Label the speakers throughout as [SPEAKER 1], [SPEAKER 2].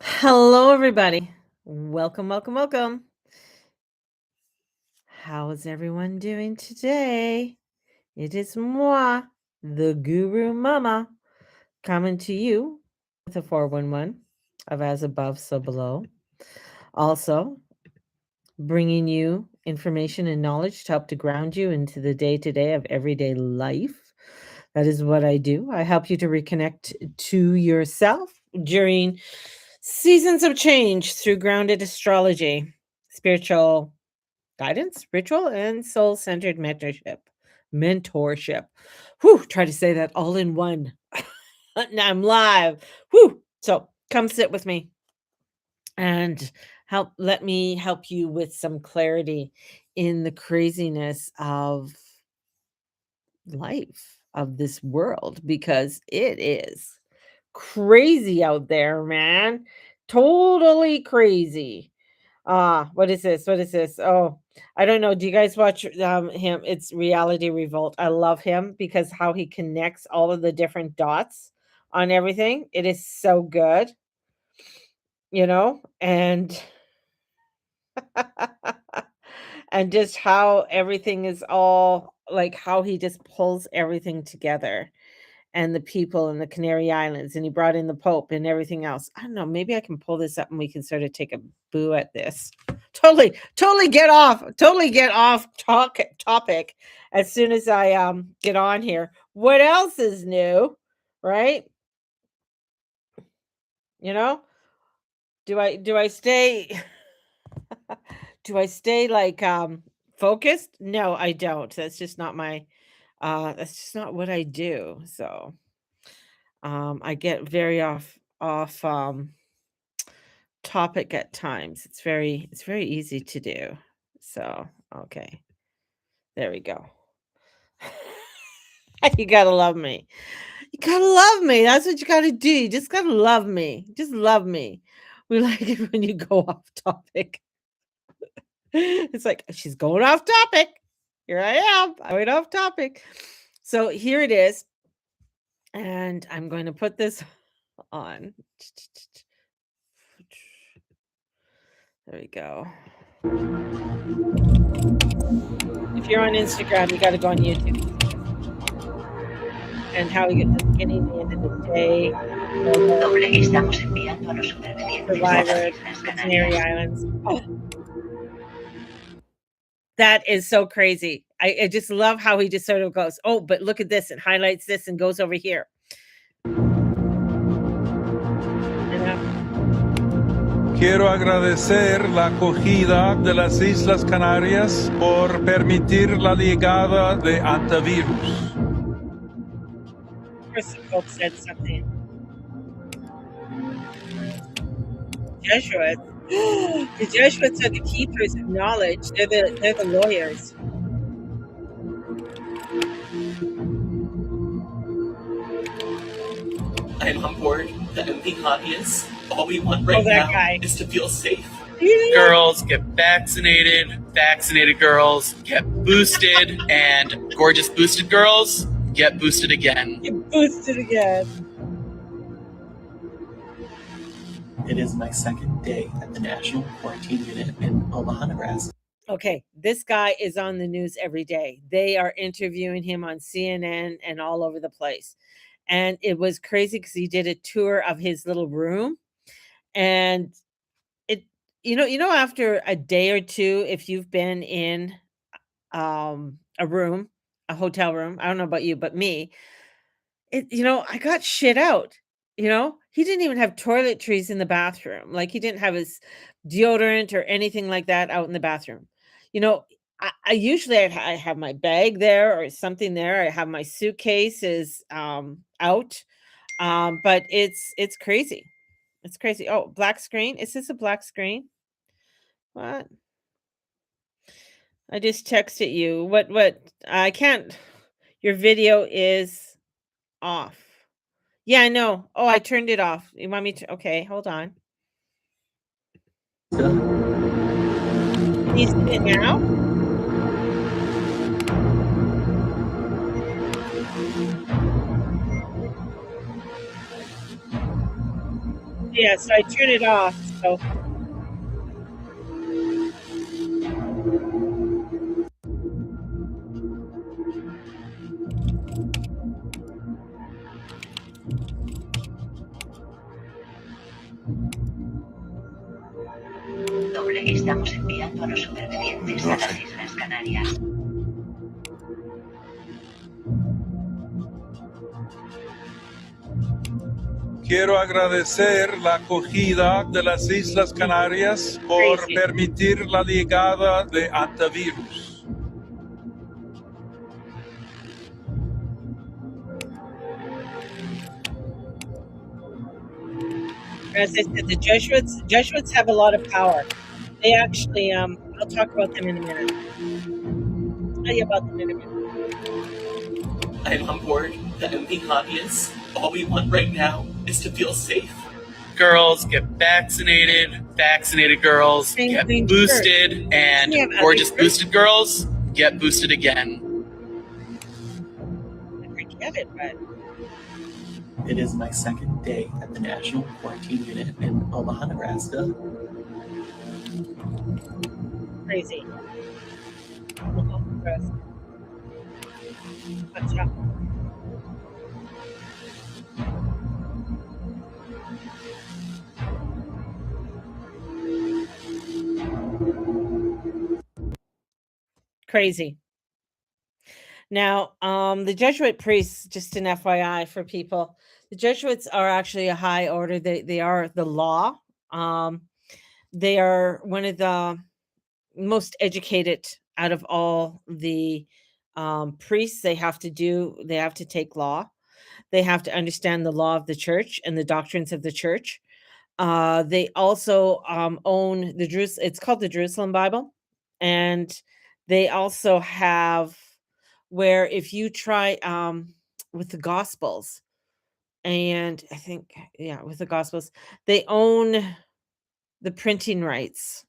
[SPEAKER 1] Hello, everybody. Welcome, welcome, welcome. How is everyone doing today? It is moi, the Guru Mama, coming to you with a 411 of As Above, So Below. Also, bringing you information and knowledge to help to ground you into the day to day of everyday life. That is what I do. I help you to reconnect to yourself during seasons of change through grounded astrology, spiritual guidance, ritual, and soul centered mentorship. Mentorship. Whew, try to say that all in one. Now I'm live. Whew. So come sit with me and let me help you with some clarity in the craziness of life, of this world, because it is crazy out there, man. Totally crazy. What is this? What is this? Oh, I don't know. Do you guys watch him? It's Reality Revolt. I love him because how he connects all of the different dots on everything. It is so good, and and just how everything is all like how he just pulls everything together and the people in the Canary Islands, and he brought in the Pope and everything else. I don't know, maybe I can pull this up and we can sort of take a boo at this. Totally get off topic as soon as I get on here. What else is new, right? You know, do I stay do I stay like focused? No, I don't. That's just not my that's just not what I do. So I get very off topic at times. It's very easy to do. So, okay. There we go. You got to love me. You got to love me. That's what you got to do. You just got to love me. Just love me. We like it when you go off topic. It's like she's going off topic. Here I am. I went off topic. So here it is. And I'm going to put this on. There we go. If you're on Instagram, you gotta go on YouTube. And how we get the beginning, the end of the day, Survivor, the Canary Islands. Oh, that is so crazy. I just love how he just sort of goes, oh, but look at this and highlights this and goes over here.
[SPEAKER 2] Quiero agradecer la acogida de las Islas Canarias por permitir la llegada de antivirus.
[SPEAKER 1] Chris Pope said something. Jesuits. The Jesuits are the keepers of knowledge. They're the lawyers.
[SPEAKER 3] I'm on board the empty hobbyists. All we want right
[SPEAKER 1] that
[SPEAKER 3] now
[SPEAKER 1] guy.
[SPEAKER 3] is to feel safe.
[SPEAKER 4] Girls get vaccinated, vaccinated girls get boosted, and gorgeous boosted girls get boosted again.
[SPEAKER 1] Get boosted again.
[SPEAKER 3] It is my second day at the National Quarantine Unit in Omaha, Nebraska.
[SPEAKER 1] Okay, this guy is on the news every day. They are interviewing him on CNN and all over the place. And it was crazy because he did a tour of his little room. And it, after a day or two, if you've been in a room, a hotel room, I don't know about you, but me, I got shit out. He didn't even have toiletries in the bathroom. Like he didn't have his deodorant or anything like that out in the bathroom. You know, I usually I have my bag there or something there. I have my suitcases out. But it's crazy. It's crazy. Oh, black screen. Is this a black screen? What? I just texted you. What? I can't. Your video is off. Yeah, I know. Oh, I turned it off. You want me to? Okay, hold on. Can you see it now? Yeah, so I turn it off. So
[SPEAKER 5] Doble, estamos enviando a los supervivientes a las Islas Canarias.
[SPEAKER 2] Quiero agradecer la acogida de las Islas Canarias por
[SPEAKER 1] crazy.
[SPEAKER 2] permitir la llegada de antivirus.
[SPEAKER 1] As I said, the Jesuits have a lot of power. They actually, I'll talk about them in a minute. I'll tell you about them in a minute.
[SPEAKER 3] I'm on board. The MV hobbyists. All we want right now is to feel safe.
[SPEAKER 4] Girls get vaccinated. Vaccinated girls
[SPEAKER 1] Same
[SPEAKER 4] get
[SPEAKER 1] thing,
[SPEAKER 4] boosted, and
[SPEAKER 1] We have other
[SPEAKER 4] gorgeous
[SPEAKER 1] shirts.
[SPEAKER 4] boosted girls get boosted again.
[SPEAKER 1] I get it, but
[SPEAKER 3] It is my second day at the National Quarantine Unit in Omaha, Nebraska.
[SPEAKER 1] crazy. Watch out. Crazy. Now, the Jesuit priests, just an FYI for people, the Jesuits are actually a high order. They are the law. Um, they are one of the most educated out of all the priests. They have to take law. They have to understand the law of the church and the doctrines of the church. They also own the It's called the Jerusalem Bible, and they also have where if you try with the Gospels, and I think yeah, with the Gospels, they own the printing rights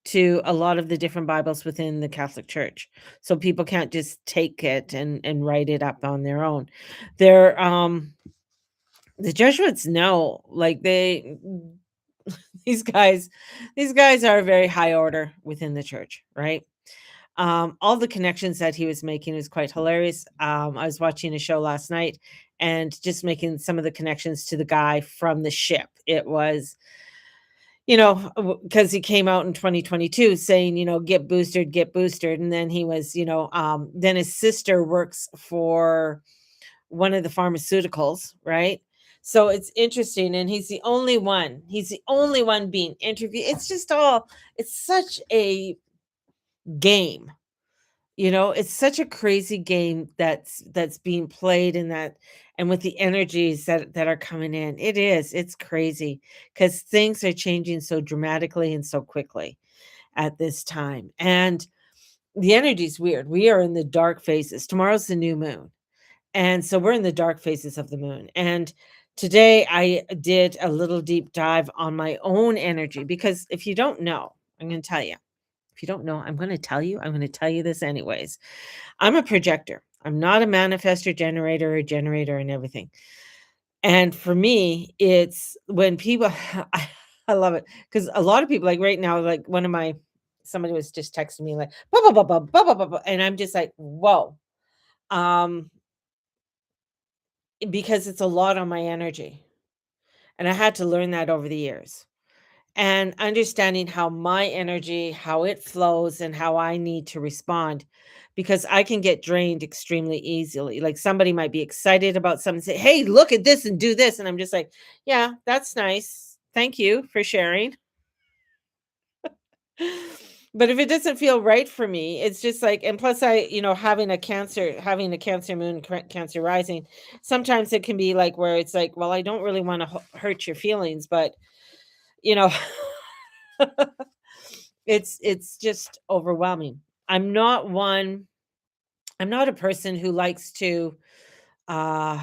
[SPEAKER 1] to a lot of the different Bibles within the Catholic Church. So people can't just take it and write it up on their own. They're the Jesuits know, like these guys these guys are very high order within the church, right? All the connections that he was making was quite hilarious. I was watching a show last night and just making some of the connections to the guy from the ship. It was, because he came out in 2022 saying, get boosted, get boosted. And then he was, then his sister works for one of the pharmaceuticals, right? So it's interesting. And he's the only one. He's the only one being interviewed. It's such a game. It's such a crazy game that's being played and with the energies that are coming in. It's crazy because things are changing so dramatically and so quickly at this time. And the energy's weird. We are in the dark phases. Tomorrow's the new moon. And so we're in the dark phases of the moon. And today I did a little deep dive on my own energy because if you don't know, I'm going to tell you. If you don't know, I'm going to tell you. I'm going to tell you this anyways. I'm a projector. I'm not a manifester generator and everything. And for me, it's when people I love it because a lot of people like right now, like somebody was just texting me like blah, blah, blah, blah, blah, blah, blah, blah, and I'm just like, whoa. Um, because it's a lot on my energy. And I had to learn that over the years. And understanding how my energy, how it flows, and how I need to respond because I can get drained extremely easily. Like somebody might be excited about something, say, hey, look at this and do this. And I'm just like, yeah, that's nice. Thank you for sharing. But if it doesn't feel right for me, it's just like, and plus having a cancer moon, cancer rising, sometimes it can be like where it's like, well, I don't really want to hurt your feelings, but you know, it's just overwhelming. I'm not a person who likes to uh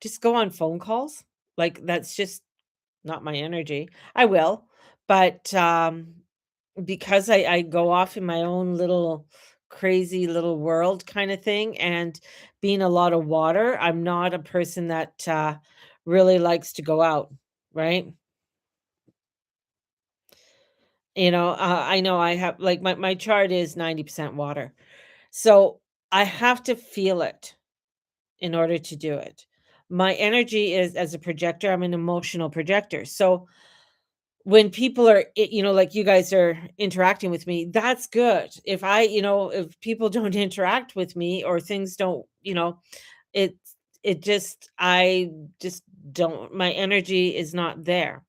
[SPEAKER 1] just go on phone calls. Like that's just not my energy. I will, but because I go off in my own little crazy little world kind of thing and being a lot of water, I'm not a person that really likes to go out. right? I know I have like my chart is 90% water. So I have to feel it in order to do it. My energy is as a projector, I'm an emotional projector. So when people are, like you guys are interacting with me, that's good. If people don't interact with me or things don't, it, I just don't, my energy is not there.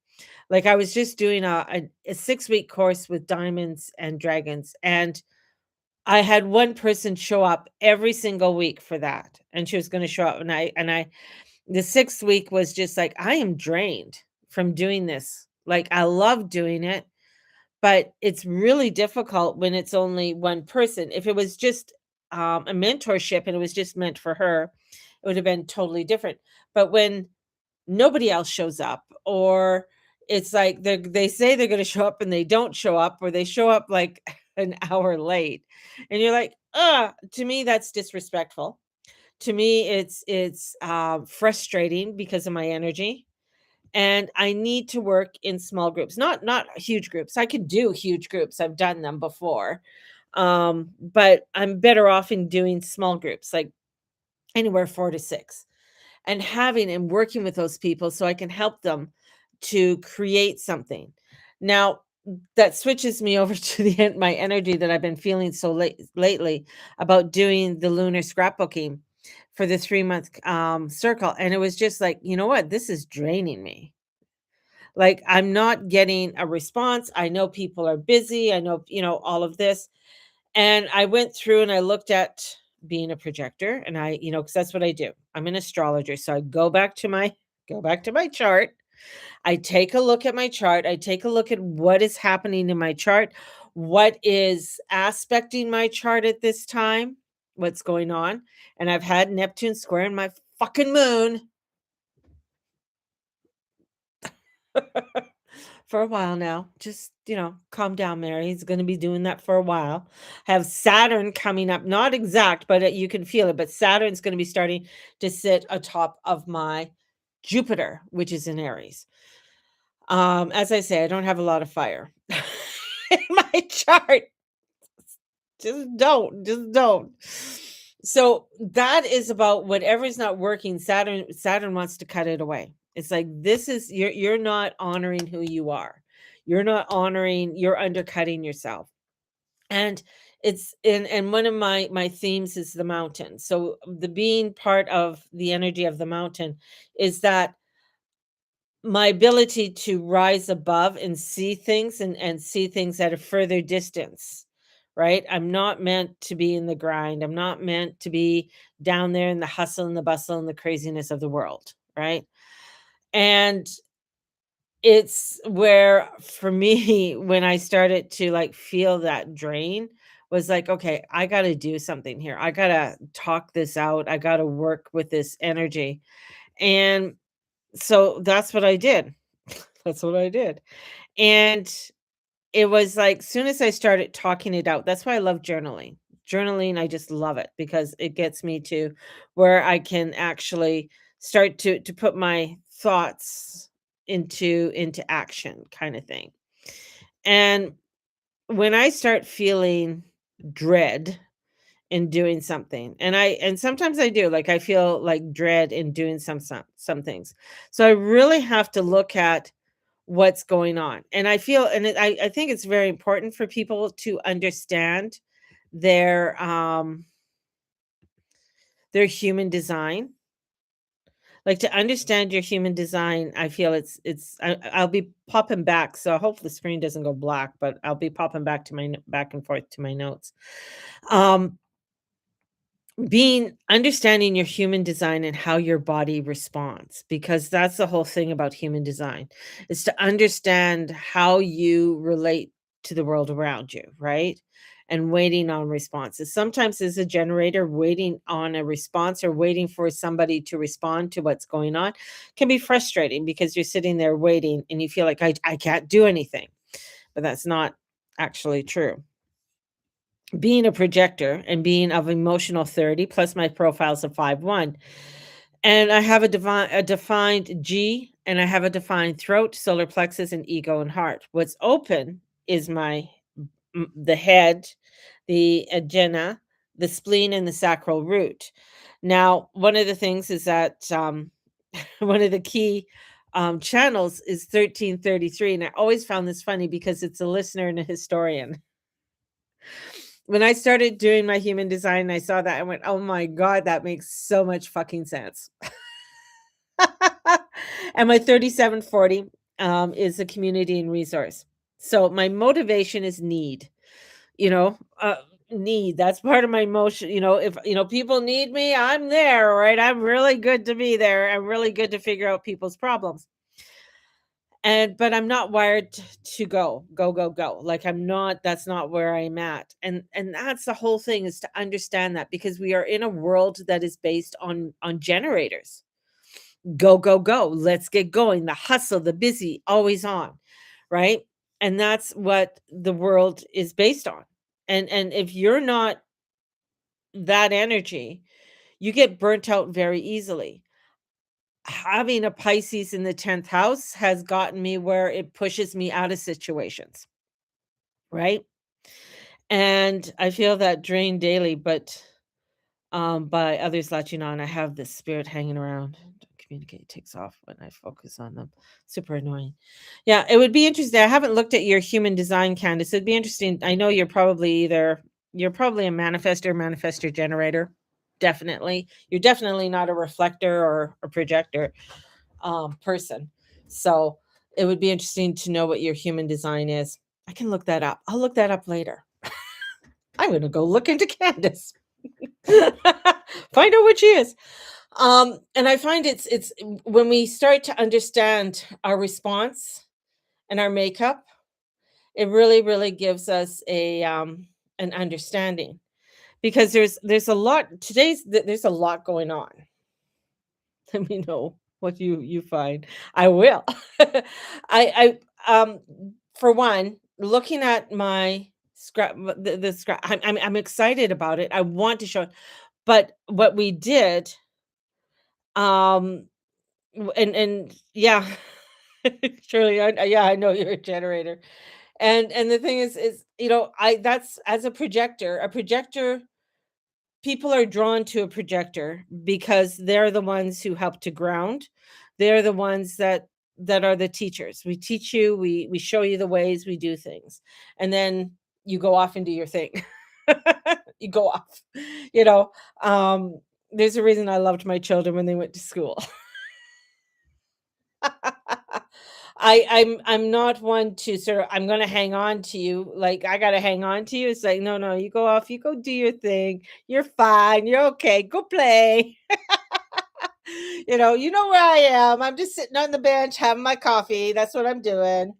[SPEAKER 1] Like I was just doing a 6-week course with diamonds and dragons, and I had one person show up every single week for that, and she was gonna show up, and the 6th week was just like, I am drained from doing this. Like, I love doing it, but it's really difficult when it's only one person. If it was just, a mentorship and it was just meant for her, it would have been totally different. But when nobody else shows up, or it's like they say they're gonna show up and they don't show up, or they show up like an hour late, and you're like, to me, that's disrespectful. To me, it's frustrating because of my energy, and I need to work in small groups, not huge groups. I could do huge groups. I've done them before. But I'm better off in doing small groups, like anywhere 4 to 6, and having and working with those people so I can help them to create something. Now, that switches me over to my energy that I've been feeling so lately about doing the lunar scrapbooking for the 3-month circle. And it was just like, you know what? This is draining me. Like, I'm not getting a response. I know people are busy. I know, all of this. And I went through and I looked at being a projector, and because that's what I do. I'm an astrologer. So I go back to my chart. I take a look at my chart. I take a look at what is happening in my chart, what is aspecting my chart at this time, what's going on. And I've had Neptune square in my fucking moon for a while now. Just, calm down, Mary. He's going to be doing that for a while. Have Saturn coming up, not exact, but you can feel it. But Saturn's going to be starting to sit atop of my Jupiter, which is in Aries. As I say, I don't have a lot of fire in my chart. Just don't. So that is about whatever is not working. Saturn wants to cut it away. It's like, this is, you're not honoring who you are. You're undercutting yourself. And and one of my themes is the mountain. So the being part of the energy of the mountain is that my ability to rise above and see things, and see things at a further distance, right? I'm not meant to be in the grind. I'm not meant to be down there in the hustle and the bustle and the craziness of the world, right? And it's where, for me, when I started to like feel that drain, was like, okay, I got to do something here. I got to talk this out. I got to work with this energy. And so that's what I did. That's what I did. And it was like, soon as I started talking it out, that's why I love journaling. Journaling, I just love it because it gets me to where I can actually start to put my thoughts into action, kind of thing. And when I start feeling dread in doing something, and sometimes I do, like I feel like dread in doing some things. So I really have to look at what's going on. And I feel, and I think it's very important for people to understand their human design. Like, to understand your human design, I feel I'll be popping back. So I hope the screen doesn't go black, but I'll be popping back to back and forth to my notes. Um, being understanding your human design and how your body responds, because that's the whole thing about human design, is to understand how you relate to the world around you, right? And waiting on responses. Sometimes as a generator, waiting on a response or waiting for somebody to respond to what's going on can be frustrating, because you're sitting there waiting and you feel like, I can't do anything. But that's not actually true. Being a projector and being of emotional 30, plus my profile's a 5-1, And I have a defined G, and I have a defined throat, solar plexus, and ego and heart. What's open is the head, the ajna, the spleen, and the sacral root. Now, one of the things is that one of the key channels is 1333, and I always found this funny because it's a listener and a historian. When I started doing my human design, I saw that, I went, "Oh my god, that makes so much fucking sense." And my 3740 is a community and resource. So my motivation is need, you know, need. That's part of my emotion. If people need me, I'm there, right? I'm really good to be there. I'm really good to figure out people's problems. But I'm not wired to go, go, go, go. Like I'm not, that's not where I'm at. And that's the whole thing, is to understand that, because we are in a world that is based on generators. Go, go, go. Let's get going. The hustle, the busy, always on, right? And that's what the world is based on. And if you're not that energy, you get burnt out very easily. Having a Pisces in the 10th house has gotten me where it pushes me out of situations, right? And I feel that drain daily, but by others latching on. I have this spirit hanging around. Don't communicate takes off when I focus on them. Super annoying. Yeah, it would be interesting. I haven't looked at your human design, Candace. It'd be interesting. I know you're probably a manifester generator. Definitely. You're definitely not a reflector or a projector person. So it would be interesting to know what your human design is. I can look that up. I'll look that up later. I'm going to go look into Candace. Find out what she is. And I find it's when we start to understand our response and our makeup, it really, really gives us an understanding, because there's a lot there's a lot going on. Let me know what you find. I will. I for one, looking at my scrap the scrap, I'm excited about it. I want to show it. But what we did, um and yeah, surely, yeah, I know you're a generator. And the thing is, I that's as a projector, people are drawn to a projector because they're the ones who help to ground. They're the ones that are the teachers. We teach you, we show you the ways we do things. And then you go off and do your thing. You go off. You know, um there's a reason I loved my children when they went to school. I'm not one to sort of, I'm gonna hang on to you. Like I gotta hang on to you. It's like, no, no, you go off, you go do your thing. You're fine, you're okay, go play. You know where I am. I'm just sitting on the bench having my coffee. That's what I'm doing.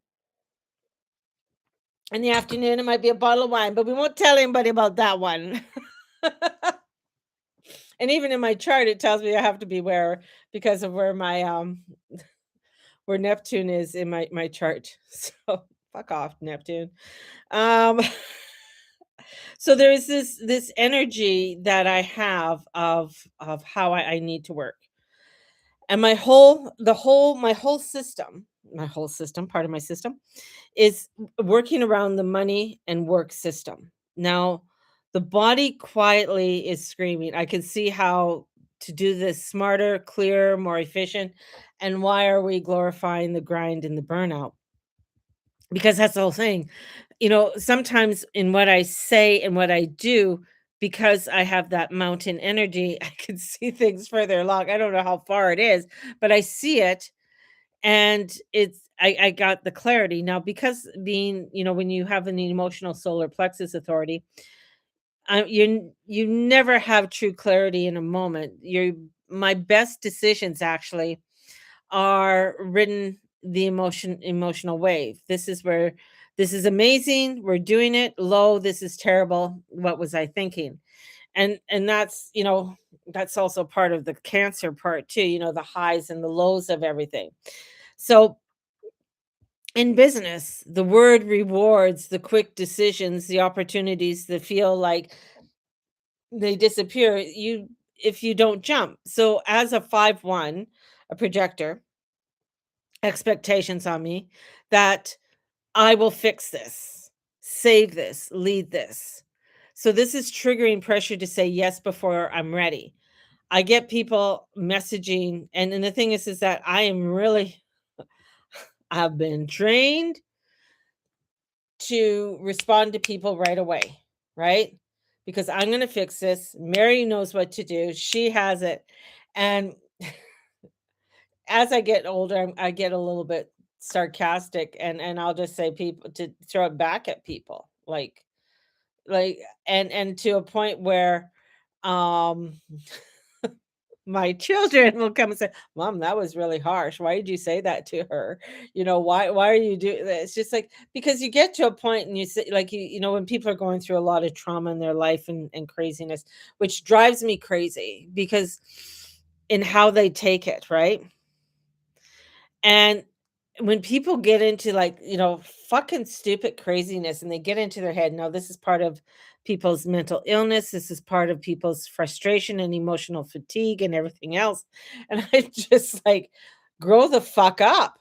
[SPEAKER 1] In the afternoon, it might be a bottle of wine, but we won't tell anybody about that one. And even in my chart, it tells me I have to beware because of where Neptune is in my chart. So fuck off, Neptune. Um, so there is this energy that I have of how I need to work. And my whole system, part of my system, is working around the money and work system. Now, the body quietly is screaming. I can see how to do this smarter, clearer, more efficient. And why are we glorifying the grind and the burnout? Because that's the whole thing. Sometimes in what I say and what I do, because I have that mountain energy, I can see things further along. I don't know how far it is, but I see it, and I got the clarity. Now, because being, when you have an emotional solar plexus authority, you never have true clarity in a moment. My best decisions actually are ridden the emotional wave. This is amazing, we're doing it. Low, this is terrible. What was I thinking? And that's also part of the Cancer part too, the highs and the lows of everything. So in business, the word rewards, the quick decisions, the opportunities that feel like they disappear. if you don't jump. So as a 5-1, a projector, expectations on me that I will fix this, save this, lead this. So this is triggering pressure to say yes before I'm ready. I get people messaging, and the thing is that I am really I've been trained to respond to people right away, right? Because I'm going to fix this. Mary knows what to do. She has it. And as I get older, I get a little bit sarcastic, and I'll just say people to throw it back at people. Like and to a point where um my children will come and say, "Mom, that was really harsh. Why did you say that to her? Why are you doing that?" It's just like because you get to a point and you say like when people are going through a lot of trauma in their life and craziness, which drives me crazy because in how they take it, right? And when people get into like, fucking stupid craziness and they get into their head, no, this is part of people's mental illness. This is part of people's frustration and emotional fatigue and everything else. And I just like, grow the fuck up.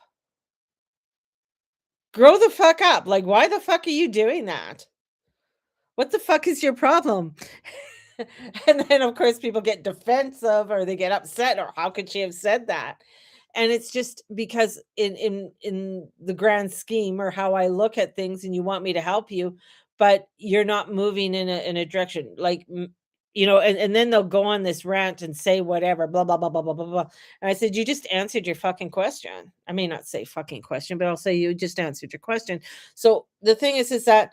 [SPEAKER 1] Grow the fuck up. Like, why the fuck are you doing that? What the fuck is your problem? And then, of course, people get defensive or they get upset or how could she have said that? And it's just because in the grand scheme or how I look at things and you want me to help you, but you're not moving in a direction like and then they'll go on this rant and say whatever, blah blah blah blah blah blah blah. And I said, you just answered your fucking question. I may not say fucking question, but I'll say you just answered your question. So the thing is that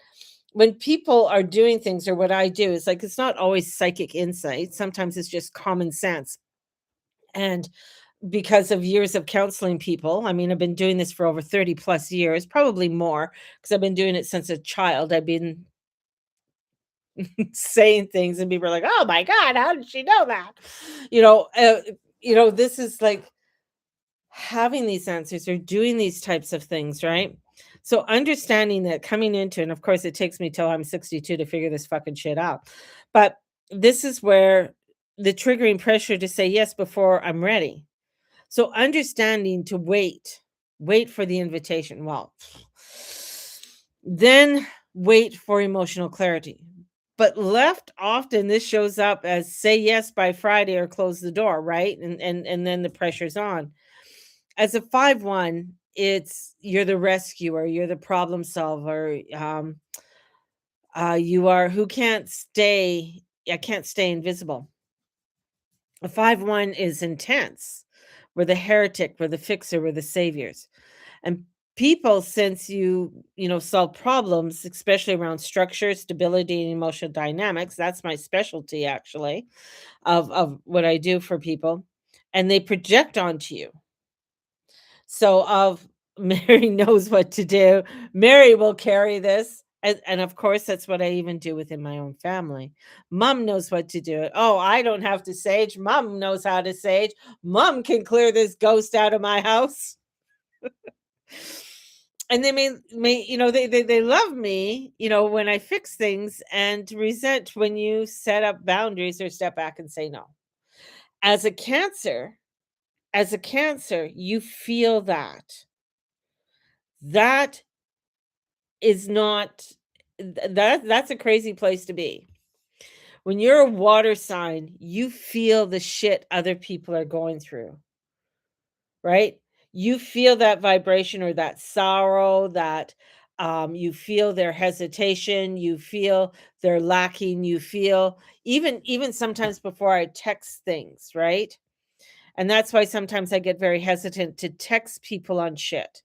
[SPEAKER 1] when people are doing things or what I do is like it's not always psychic insight. Sometimes it's just common sense. And because of years of counseling people. I mean, I've been doing this for over 30 plus years, probably more, because I've been doing it since a child. I've been saying things and people are like, "Oh my God, how did she know that?" You know, uh, this is like having these answers or doing these types of things, right? So understanding that coming into, and of course it takes me till I'm 62 to figure this fucking shit out. But this is where the triggering pressure to say yes before I'm ready. So understanding to wait for the invitation. Well, then wait for emotional clarity. But left often this shows up as say yes by Friday or close the door, right? And then the pressure's on. As a 5-1, it's you're the rescuer, you're the problem solver. You are who can't stay. I can't stay invisible. A 5-1 is intense. We're the heretic, we're the fixer, we're the saviors. And people, since solve problems, especially around structure, stability, and emotional dynamics, that's my specialty actually of what I do for people. And they project onto you. So of Mary knows what to do. Mary will carry this. And of course, that's what I even do within my own family. Mom knows what to do. Oh, I don't have to sage. Mom knows how to sage. Mom can clear this ghost out of my house. And they may they love me, when I fix things and resent when you set up boundaries or step back and say no. As a cancer, you feel that. That is not that's a crazy place to be. When you're a water sign, you feel the shit other people are going through, right? You feel that vibration or that sorrow, that you feel their hesitation, you feel they're lacking, you feel even sometimes before I text things, right? And that's why sometimes I get very hesitant to text people on shit,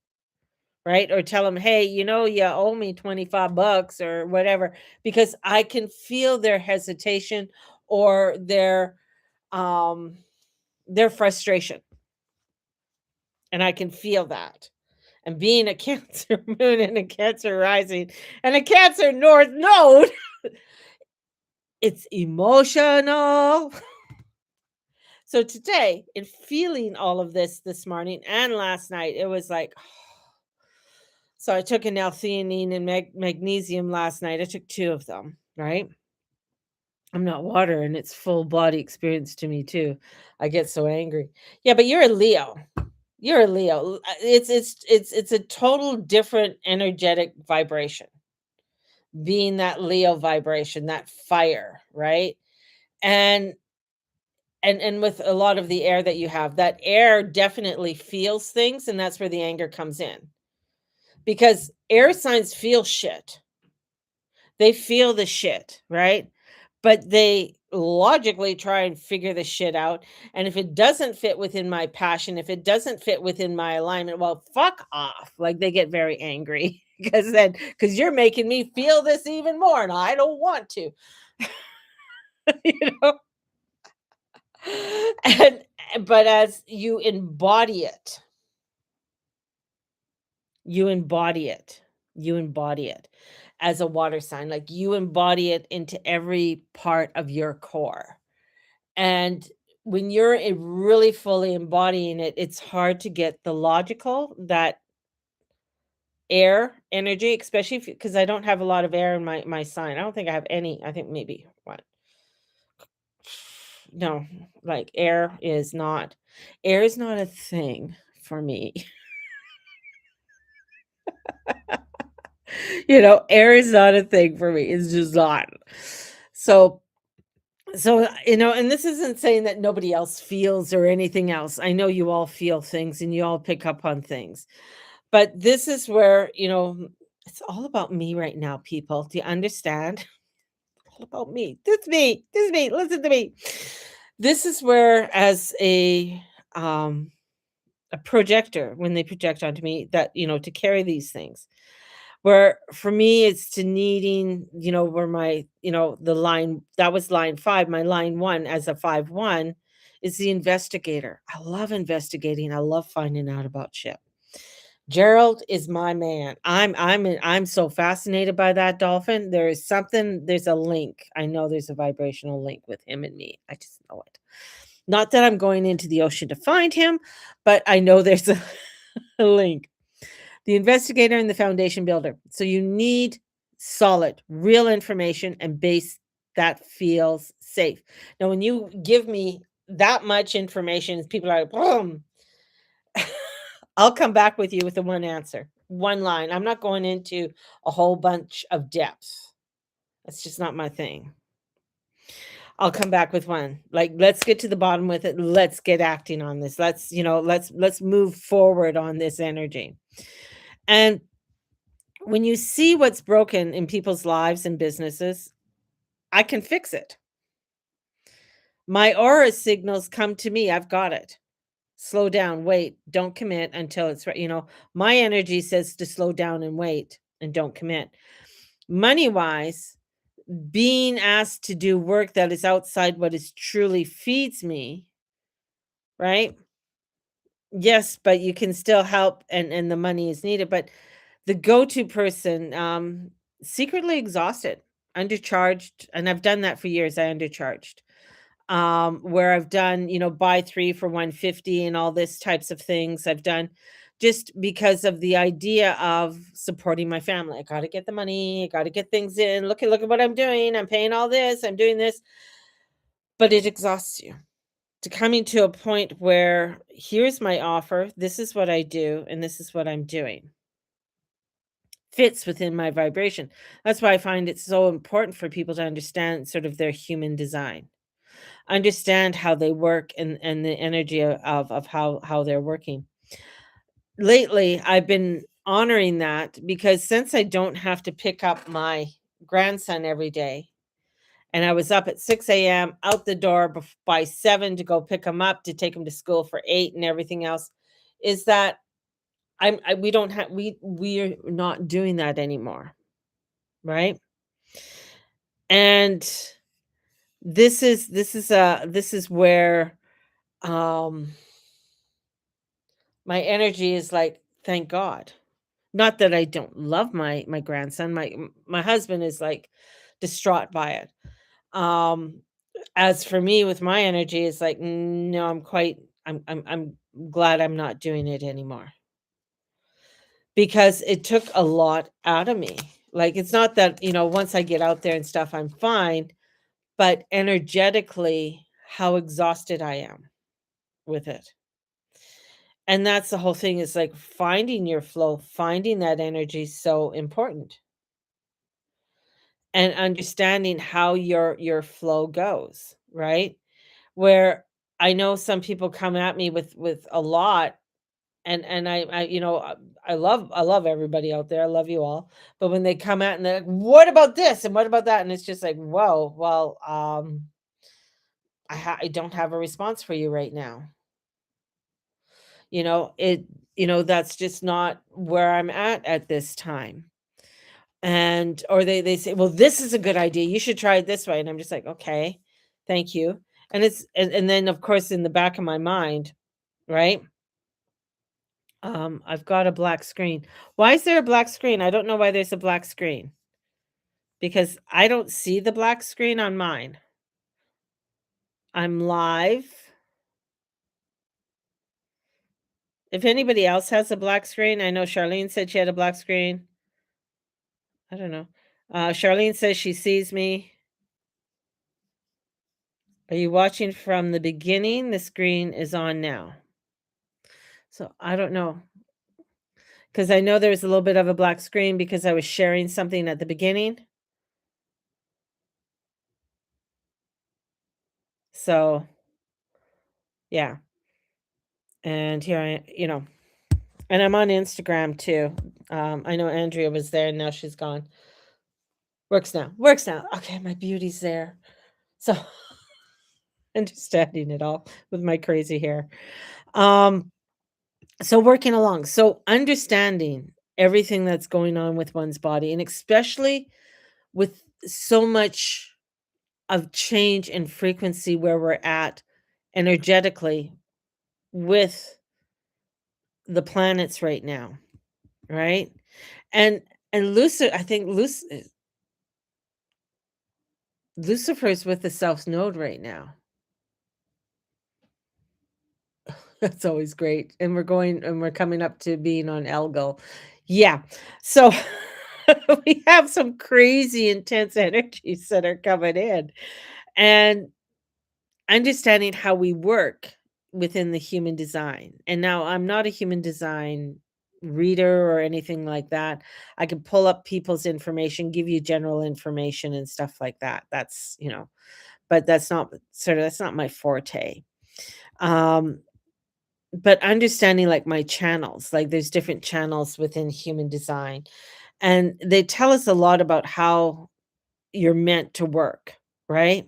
[SPEAKER 1] right? Or tell them, "Hey, you owe me $25 or whatever," because I can feel their hesitation or um their frustration. And I can feel that. And being a Cancer moon and a Cancer rising and a Cancer north node, it's emotional. So today, in feeling all of this morning and last night, it was like, so I took an L-theanine and magnesium last night. I took 2 of them, right? I'm not water, and it's full body experience to me too. I get so angry. Yeah, but you're a Leo. You're a Leo. It's a total different energetic vibration. Being that Leo vibration, that fire, right? And and with a lot of the air that you have, that air definitely feels things, and that's where the anger comes in. Because air signs feel shit. They feel the shit, right? But they logically try and figure the shit out. And if it doesn't fit within my passion, if it doesn't fit within my alignment, well, fuck off. Like they get very angry because you're making me feel this even more, and I don't want to. you know. And but as you embody it, you embody it. You embody it as a water sign. Like you embody it into every part of your core. And when you're really fully embodying it, it's hard to get the logical, that air energy, especially because I don't have a lot of air in my sign. I don't think I have any. I think maybe what? No, like air is not a thing for me. Air is not a thing for me. It's just not. So and this isn't saying that nobody else feels or anything else. I know you all feel things and you all pick up on things. But this is where, it's all about me right now, people. Do you understand? All about me. This is me. This is me. Listen to me. This is where, as a projector, when they project onto me, that to carry these things, where for me it's to needing, where my, the line that was line 5, my line 1 as a 5-1 is the investigator. I love investigating. I love finding out about shit. Gerald is my man. I'm so fascinated by that dolphin. There's a link. I know there's a vibrational link with him and me. I just know it. Not that I'm going into the ocean to find him, but I know there's a, a link. The investigator and the foundation builder. So you need solid, real information and base that feels safe. Now, when you give me that much information, people are like, boom. I'll come back with you with the one answer, one line. I'm not going into a whole bunch of depth. That's just not my thing. I'll come back with one. Like, let's get to the bottom with it. Let's get acting on this. Let's move forward on this energy. And when you see what's broken in people's lives and businesses, I can fix it. My aura signals come to me. I've got it. Slow down, wait, don't commit until it's right. My energy says to slow down and wait and don't commit. Money wise, being asked to do work that is outside what is truly feeds me, right? Yes, but you can still help, and the money is needed. But the go-to person, secretly exhausted, undercharged, and I've done that for years. I undercharged. Where I've done, buy 3 for 150 and all this types of things I've done just because of the idea of supporting my family. I got to get the money, I got to get things in. Look at what I'm doing. I'm paying all this, I'm doing this. But it exhausts you to coming to a point where here's my offer, this is what I do, and this is what I'm doing. Fits within my vibration. That's why I find it so important for people to understand sort of their human design. Understand how they work and the energy of how they're working. Lately, I've been honoring that because since I don't have to pick up my grandson every day, and I was up at 6 a.m., out the door by 7 to go pick him up, to take him to school for 8 and everything else, is that we don't have we're not doing that anymore, right? And this is where my energy is like, thank God. Not that I don't love my grandson. My husband is like distraught by it. As for me with my energy, it's like, no, I'm glad I'm not doing it anymore. Because it took a lot out of me. Like, it's not that, once I get out there and stuff, I'm fine, but energetically, how exhausted I am with it. And that's the whole thing is like finding your flow, finding that energy is so important and understanding how your flow goes, right? Where I know some people come at me with a lot and I love everybody out there. I love you all. But when they come out and they're like, "What about this? And what about that?" And it's just like, "Whoa, well, I don't have a response for you right now." It that's just not where I'm at this time. And or they say, "Well, this is a good idea. You should try it this way." And I'm just like, "Okay, thank you." And then of course in the back of my mind, right? I've got a black screen. Why is there a black screen? I don't know why there's a black screen because I don't see the black screen on mine. I'm live. If anybody else has a black screen, I know Charlene said she had a black screen. I don't know. Charlene says she sees me. Are you watching from the beginning? The screen is on now. So I don't know. Because I know there was a little bit of a black screen because I was sharing something at the beginning. So yeah. And here and I'm on Instagram too. I know Andrea was there and now she's gone. Works now. Works now. Okay, my beauty's there. So understanding it all with my crazy hair. Um, so working along. So understanding everything that's going on with one's body, and especially with so much of change and frequency where we're at energetically with the planets right now, right? And I think Lucifer's with the South Node right now. That's always great. And we're coming up to being on Elgo. Yeah. So we have some crazy intense energies that are coming in. And understanding how we work within the human design. And now I'm not a human design reader or anything like that. I can pull up people's information, give you general information and stuff like that. But that's not my forte. Um but understanding like my channels, like there's different channels within human design and they tell us a lot about how you're meant to work, right?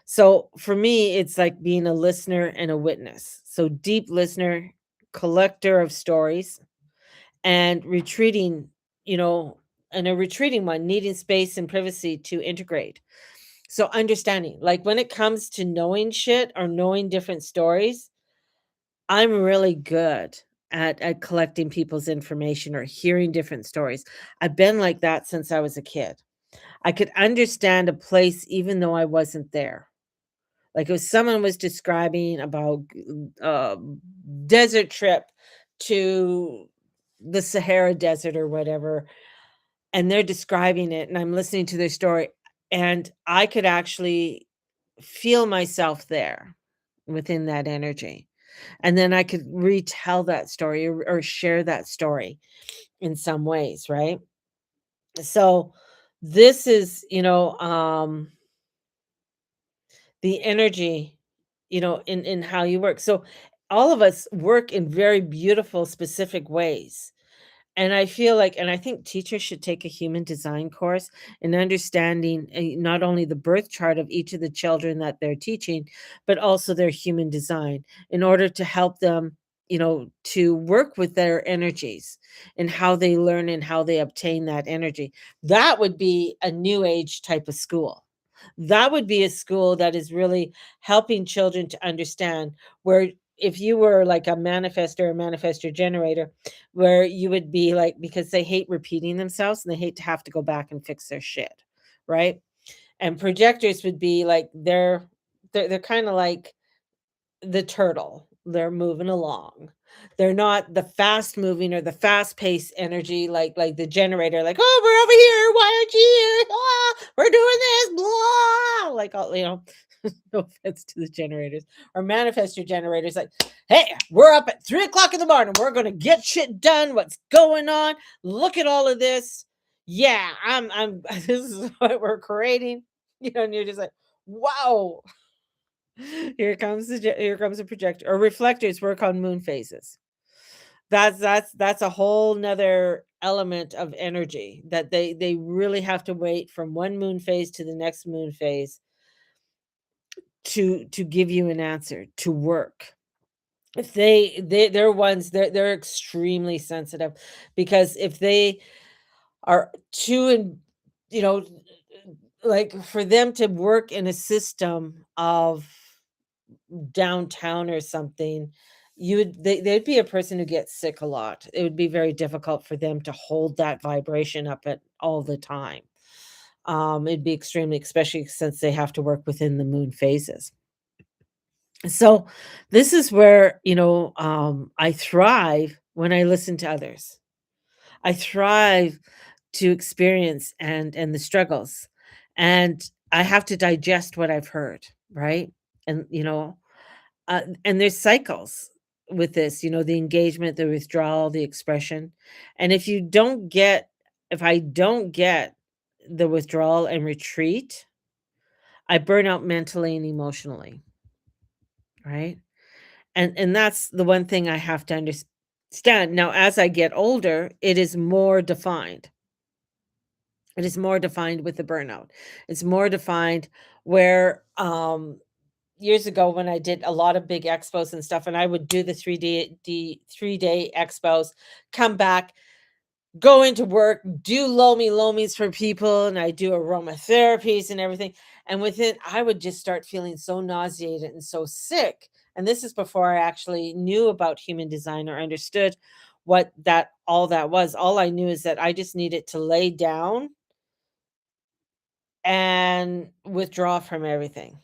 [SPEAKER 1] So for me, it's like being a listener and a witness. So deep listener, collector of stories, and retreating, you know, and a retreating one, needing space and privacy to integrate. So understanding, like when it comes to knowing shit or knowing different stories, I'm really good at collecting people's information or hearing different stories. I've been like that since I was a kid. I could understand a place even though I wasn't there. Like if someone was describing about desert trip to the Sahara Desert or whatever, and they're describing it, and I'm listening to their story, and I could actually feel myself there within that energy. And then I could retell that story or share that story in some ways, right? So this is, the energy, in how you work. So all of us work in very beautiful, specific ways. And I feel like, and I think teachers should take a human design course in understanding not only the birth chart of each of the children that they're teaching, but also their human design in order to help them, to work with their energies and how they learn and how they obtain that energy. That would be a new age type of school. That would be a school that is really helping children to understand where if you were like a manifestor generator, where you would be like, because they hate repeating themselves and they hate to have to go back and fix their shit, right? And projectors would be like they're kind of like the turtle, They're moving along. They're not the fast moving or the fast paced energy like the generator, like, oh, we're over here. Why aren't you here? Ah, we're doing this. Blah. Like all, no offense to the generators or manifestor generators, like, hey, we're up at 3 o'clock in the morning. We're gonna get shit done. What's going on? Look at all of this. Yeah, I'm this is what we're creating. And you're just like, wow. Here comes a projector or reflectors work on moon phases. That's a whole nother element of energy that they really have to wait from one moon phase to the next moon phase to give you an answer to work. If they're ones they're extremely sensitive, because if they are too in you know like for them to work in a system of downtown or something, they'd be a person who gets sick a lot. It would be very difficult for them to hold that vibration up at all the time. It'd be extremely, especially since they have to work within the moon phases. So this is where, I thrive when I listen to others. I thrive to experience and the struggles. And I have to digest what I've heard, right? And and there's cycles with this, the engagement, the withdrawal, the expression. And if I don't get the withdrawal and retreat, I burn out mentally and emotionally, right? And that's the one thing I have to understand. Now, as I get older, it is more defined. It is more defined with the burnout. It's more defined where years ago when I did a lot of big expos and stuff, and I would do the 3-day expos, come back, go into work, do lomies for people, and I do aromatherapies and everything. And within, I would just start feeling so nauseated and so sick. And this is before I actually knew about human design or understood what that all that was. All I knew is that I just needed to lay down and withdraw from everything.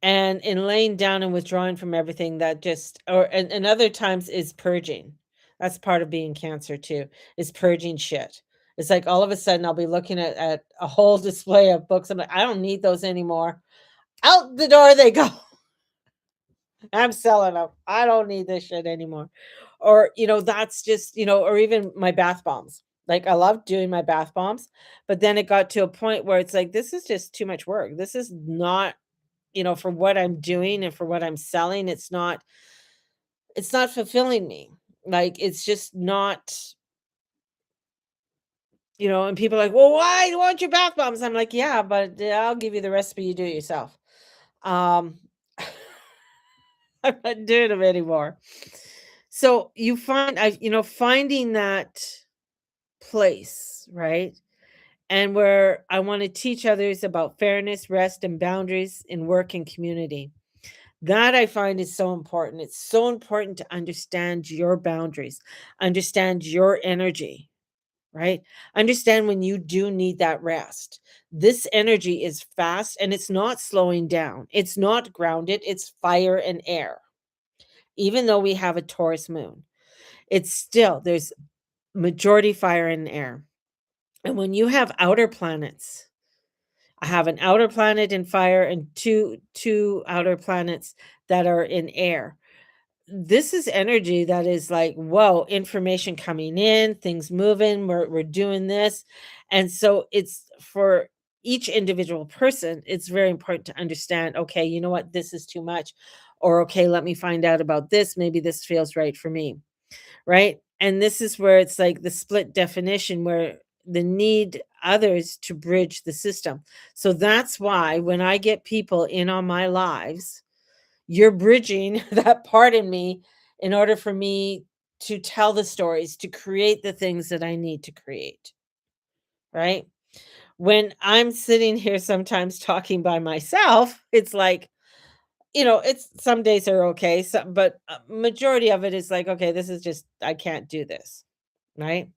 [SPEAKER 1] And in laying down and withdrawing from everything, that just and other times is purging. That's part of being Cancer too, is purging shit. It's like all of a sudden I'll be looking at a whole display of books. I'm like, I don't need those anymore. Out the door they go. I'm selling them. I don't need this shit anymore. Or, that's just, or even my bath bombs. Like I love doing my bath bombs, but then it got to a point where it's like, this is just too much work. This is not, for what I'm doing and for what I'm selling, it's not fulfilling me. Like it's just not, and people are like, well, why do you want your bath bombs? I'm like, yeah, but I'll give you the recipe, you do it yourself. Um I'm not doing them anymore. So you find finding that place, right? And where I want to teach others about fairness, rest, and boundaries in work and community. That I find is so important. It's so important to understand your boundaries, understand your energy, right? Understand when you do need that rest. This energy is fast and it's not slowing down. It's not grounded, it's fire and air. Even though we have a Taurus moon, it's still, there's majority fire and air. And when you have outer planets, I have an outer planet in fire and two outer planets that are in air. This is energy that is like, whoa, information coming in, things moving, we're doing this. And so it's for each individual person, it's very important to understand, okay, you know what, this is too much. Or okay, let me find out about this. Maybe this feels right for me. Right. And this is where it's like the split definition where the need others to bridge the system. So that's why when I get people in on my lives, you're bridging that part in me in order for me to tell the stories, to create the things that I need to create. Right. When I'm sitting here sometimes talking by myself, it's like, it's some days are okay, but majority of it is like, okay, this is just, I can't do this. Right.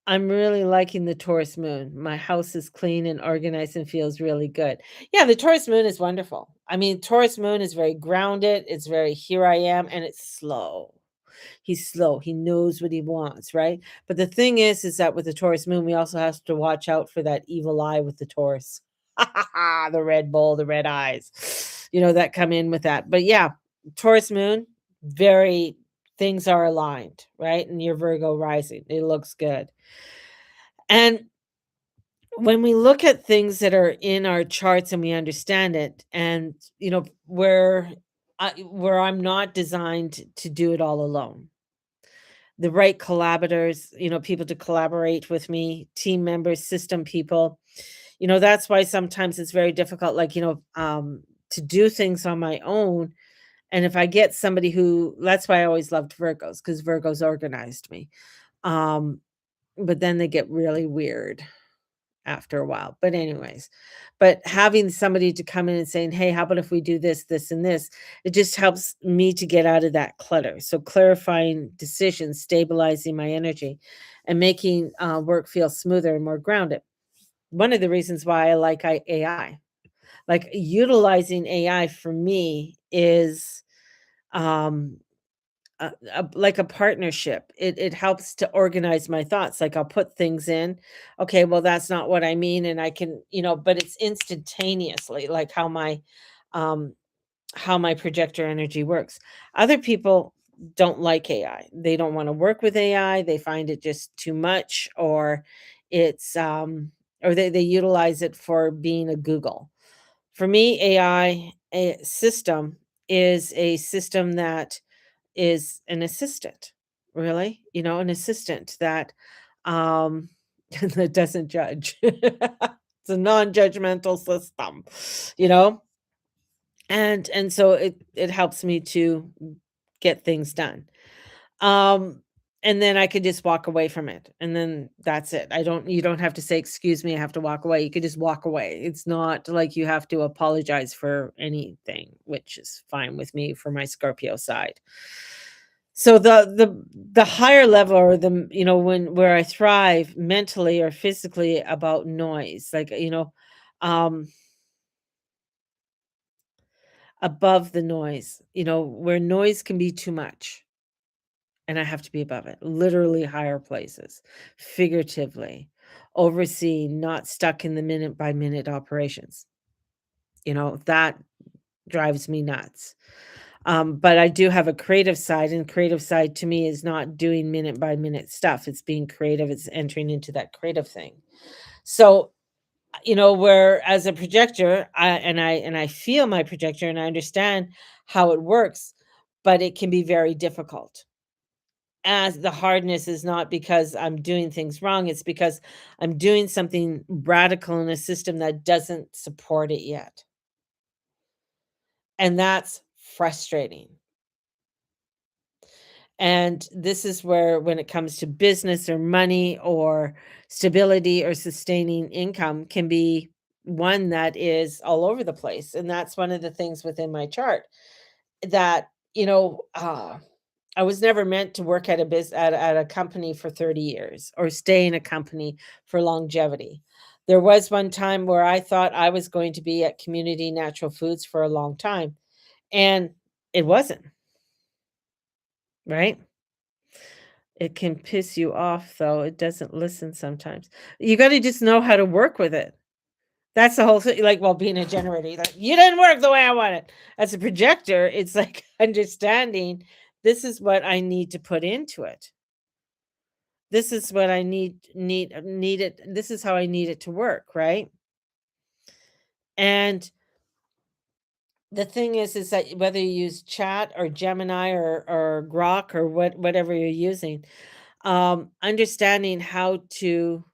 [SPEAKER 1] I'm really liking the Taurus moon. My house is clean and organized and feels really good. Yeah, the Taurus moon is wonderful. I mean, Taurus moon is very grounded. It's very here I am, and it's slow. He's slow. He knows what he wants, right? But the thing is that with the Taurus moon, we also have to watch out for that evil eye with the Taurus. The red bull, the red eyes, that come in with that. But yeah, Taurus moon, very things are aligned, right? And your Virgo rising, it looks good. And when we look at things that are in our charts and we understand it, and where I'm not designed to do it all alone, the right collaborators, people to collaborate with me, team members, system people. That's why sometimes it's very difficult, like, to do things on my own. And if I get somebody that's why I always loved Virgos, because Virgos organized me. But then they get really weird after a while. But anyways, but having somebody to come in and saying, "Hey, how about if we do this, this, and this?" It just helps me to get out of that clutter. So clarifying decisions, stabilizing my energy, and making work feel smoother and more grounded. One of the reasons why I like AI, like utilizing AI for me is um like a partnership. It helps to organize my thoughts. Like I'll put things in. Okay, well that's not what I mean, and I can, but it's instantaneously, like um how my projector energy works. Other people don't like AI. They don't want to work with AI. They find it just too much, or it's or they utilize it for being a Google. For me, AI a system is a system that is an assistant, really, an assistant that um that doesn't judge. It's a non-judgmental system, you know? And so it helps me to get things done. Um and then I could just walk away from it. And then that's it. You don't have to say, "Excuse me, I have to walk away." You could just walk away. It's not like you have to apologize for anything, which is fine with me for my Scorpio side. So the higher level, or when where I thrive mentally or physically about noise, like, um above the noise, where noise can be too much and I have to be above it. Literally higher places, figuratively, overseeing, not stuck in the minute by minute operations. That drives me nuts. But I do have a creative side, and creative side to me is not doing minute by minute stuff. It's being creative. It's entering into that creative thing. So, where as a projector, I feel my projector and I understand how it works, but it can be very difficult. As the hardness is not because I'm doing things wrong, it's because I'm doing something radical in a system that doesn't support it yet. And that's frustrating. And this is where, when it comes to business or money or stability or sustaining income, can be one that is all over the place. And that's one of the things within my chart that, I was never meant to work at a company for 30 years or stay in a company for longevity. There was one time where I thought I was going to be at Community Natural Foods for a long time, and it wasn't, right? It can piss you off, though. It doesn't listen sometimes. You gotta just know how to work with it. That's the whole thing. Like, well, being a generator, you're like, "You didn't work the way I want it." As a projector, it's like understanding, this is what I need to put into it. This is what I need it. This is how I need it to work, right? And the thing is that whether you use Chat or Gemini or Grok or whatever you're using, understanding how to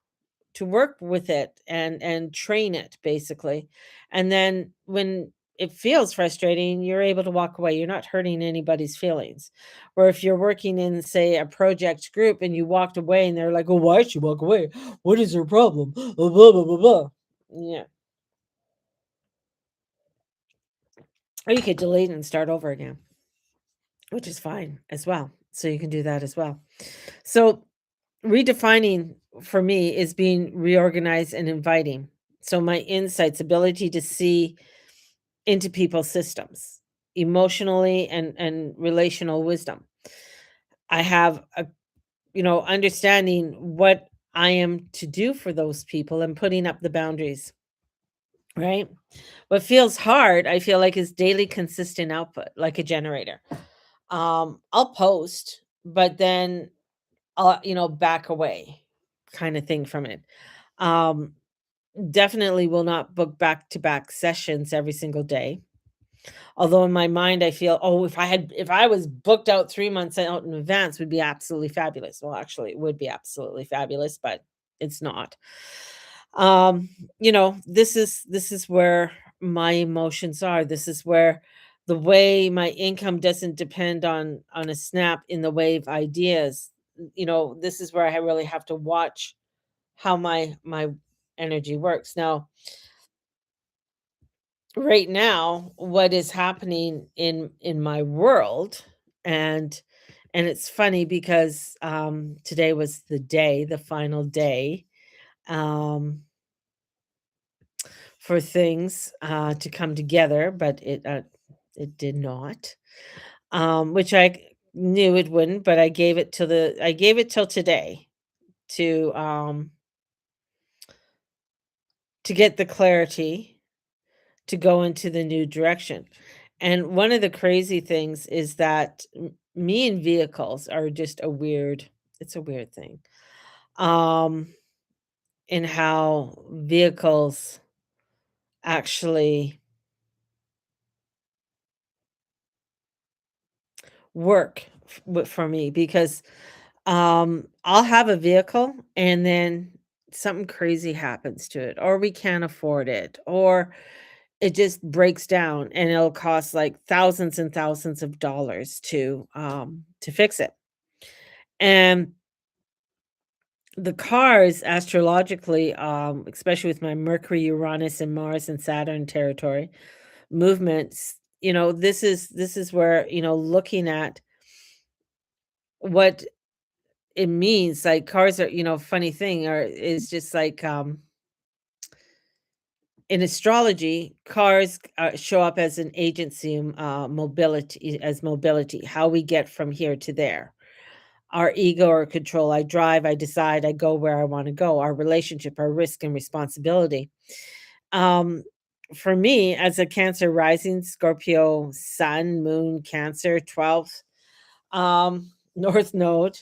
[SPEAKER 1] work with it and train it, basically. And then when it feels frustrating, you're able to walk away. You're not hurting anybody's feelings. Or if you're working in, say, a project group and you walked away and they're like, "Oh, why should you walk away? What is your problem?" Blah, blah, blah, blah, blah. Yeah. Or you could delete and start over again, which is fine as well. So you can do that as well. So redefining for me is being reorganized and inviting. So my insights, ability to see into people's systems, emotionally and relational wisdom. I have a understanding what I am to do for those people and putting up the boundaries, right? What feels hard, I feel like, is daily consistent output, like a generator. I'll post, but then I'll, back away kind of thing from it. Um, Definitely will not book back to back sessions every single day. Although in my mind I feel, oh, if I was booked out 3 months out in advance, would be absolutely fabulous. Well, actually, it would be absolutely fabulous, but it's not. Um, this is where my emotions are. This is where the way my income doesn't depend on a snap in the wave ideas. This is where I really have to watch how my energy works. Now, right now, what is happening in my world, and it's funny because today was the final day, um for things to come together, but it did not, which knew it wouldn't, but I gave it till today to to get the clarity to go into the new direction. And one of the crazy things is that me and vehicles are just it's a weird thing. Um, in how vehicles actually work for me, because I'll have a vehicle and then something crazy happens to it, or we can't afford it, or it just breaks down and it'll cost like thousands and thousands of dollars to fix it. And the cars, astrologically, especially with my Mercury, Uranus, and Mars and Saturn territory movements, this is where, looking at what it means. Like, cars are, funny thing, or is just like, in astrology, cars show up as an agency, mobility, how we get from here to there. Our ego or control. I drive, I decide, I go where I want to go. Our relationship, our risk and responsibility. Um, for me, as a Cancer rising, Scorpio sun, moon, Cancer, 12th, North Node,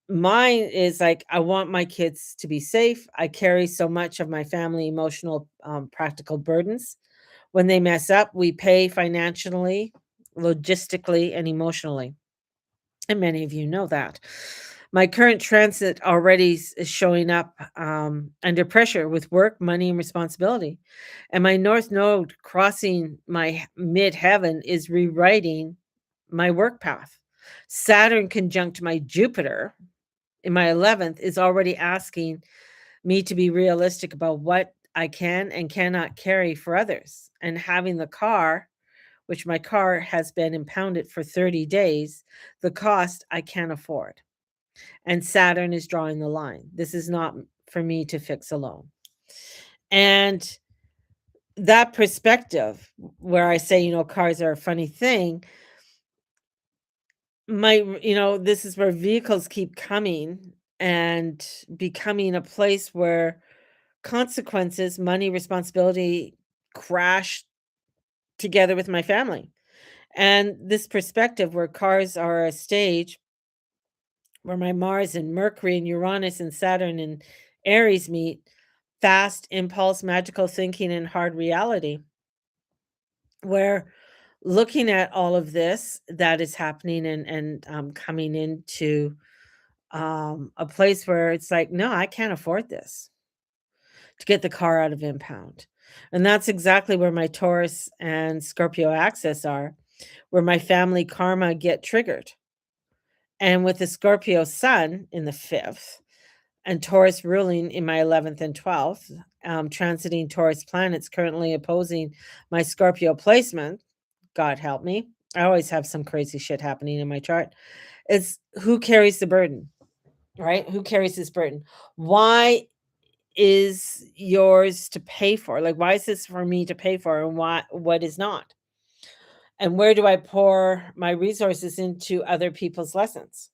[SPEAKER 1] mine is like, I want my kids to be safe. I carry so much of my family emotional, practical burdens. When they mess up, we pay financially, logistically, and emotionally. And many of you know that. My current transit already is showing up under pressure with work, money, and responsibility. And my North Node crossing my midheaven is rewriting my work path. Saturn conjunct my Jupiter in my 11th is already asking me to be realistic about what I can and cannot carry for others. And having the car, which my car has been impounded for 30 days, the cost I can't afford. And Saturn is drawing the line. This is not for me to fix alone. And that perspective, where I say, cars are a funny thing, this is where vehicles keep coming and becoming a place where consequences, money, responsibility crash together with my family. And this perspective where cars are a stage where my Mars and Mercury and Uranus and Saturn and Aries meet, fast impulse, magical thinking, and hard reality, where looking at all of this that is happening and coming into a place where it's like, no, I can't afford this, to get the car out of impound. And that's exactly where my Taurus and Scorpio axis are, where my family karma get triggered. And with the Scorpio sun in the 5th and Taurus ruling in my 11th and 12th, transiting Taurus planets currently opposing my Scorpio placement, God help me. I always have some crazy shit happening in my chart. It's who carries the burden? right? Who carries this burden? Why is yours to pay for? Like, why is this for me to pay for, and what is not? And where do I pour my resources into other people's lessons,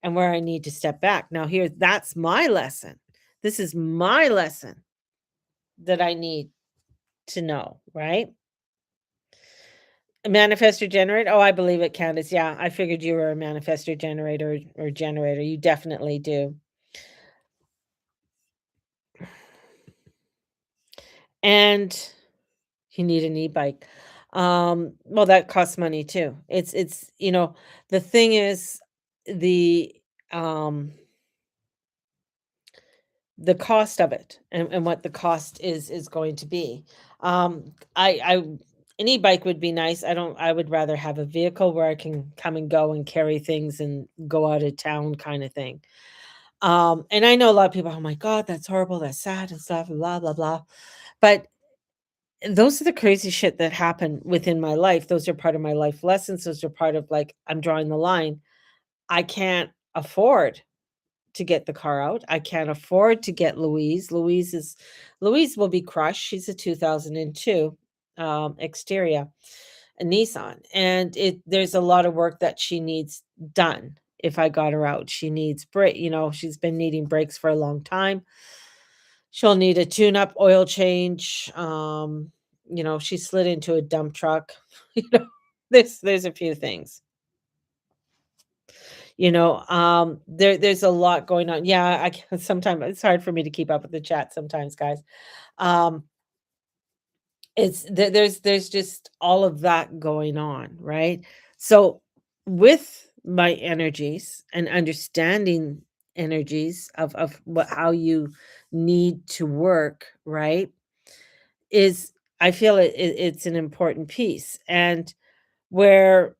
[SPEAKER 1] and where I need to step back? Now, here, that's my lesson. This is my lesson that I need to know, right? A manifestor generator. Oh, I believe it, Candace. Yeah, I figured you were a manifestor generator or generator. You definitely do. And you need an e-bike. Well, that costs money too. It's the thing is the um the cost of it, and what the cost is going to be. I an e-bike would be nice. I would rather have a vehicle where I can come and go and carry things and go out of town kind of thing. And I know a lot of people, oh my God, that's horrible, that's sad and stuff, and blah, blah, blah. But those are the crazy shit that happen within my life. Those are part of my life lessons. Those are part of, like, I'm drawing the line. I can't afford to get the car out. I can't afford to get Louise. Louise will be crushed. She's a 2002 exterior, a Nissan, and there's a lot of work that she needs done. If I got her out, she needs brake. She's been needing brakes for a long time. She'll need a tune-up, oil change. She slid into a dump truck. You know, there's a few things. There's a lot going on. Yeah, I can sometimes it's hard for me to keep up with the chat sometimes, guys. Um, there's just all of that going on, right? So with my energies and understanding energies of how you need to work, right? Is I feel it's an important piece, and where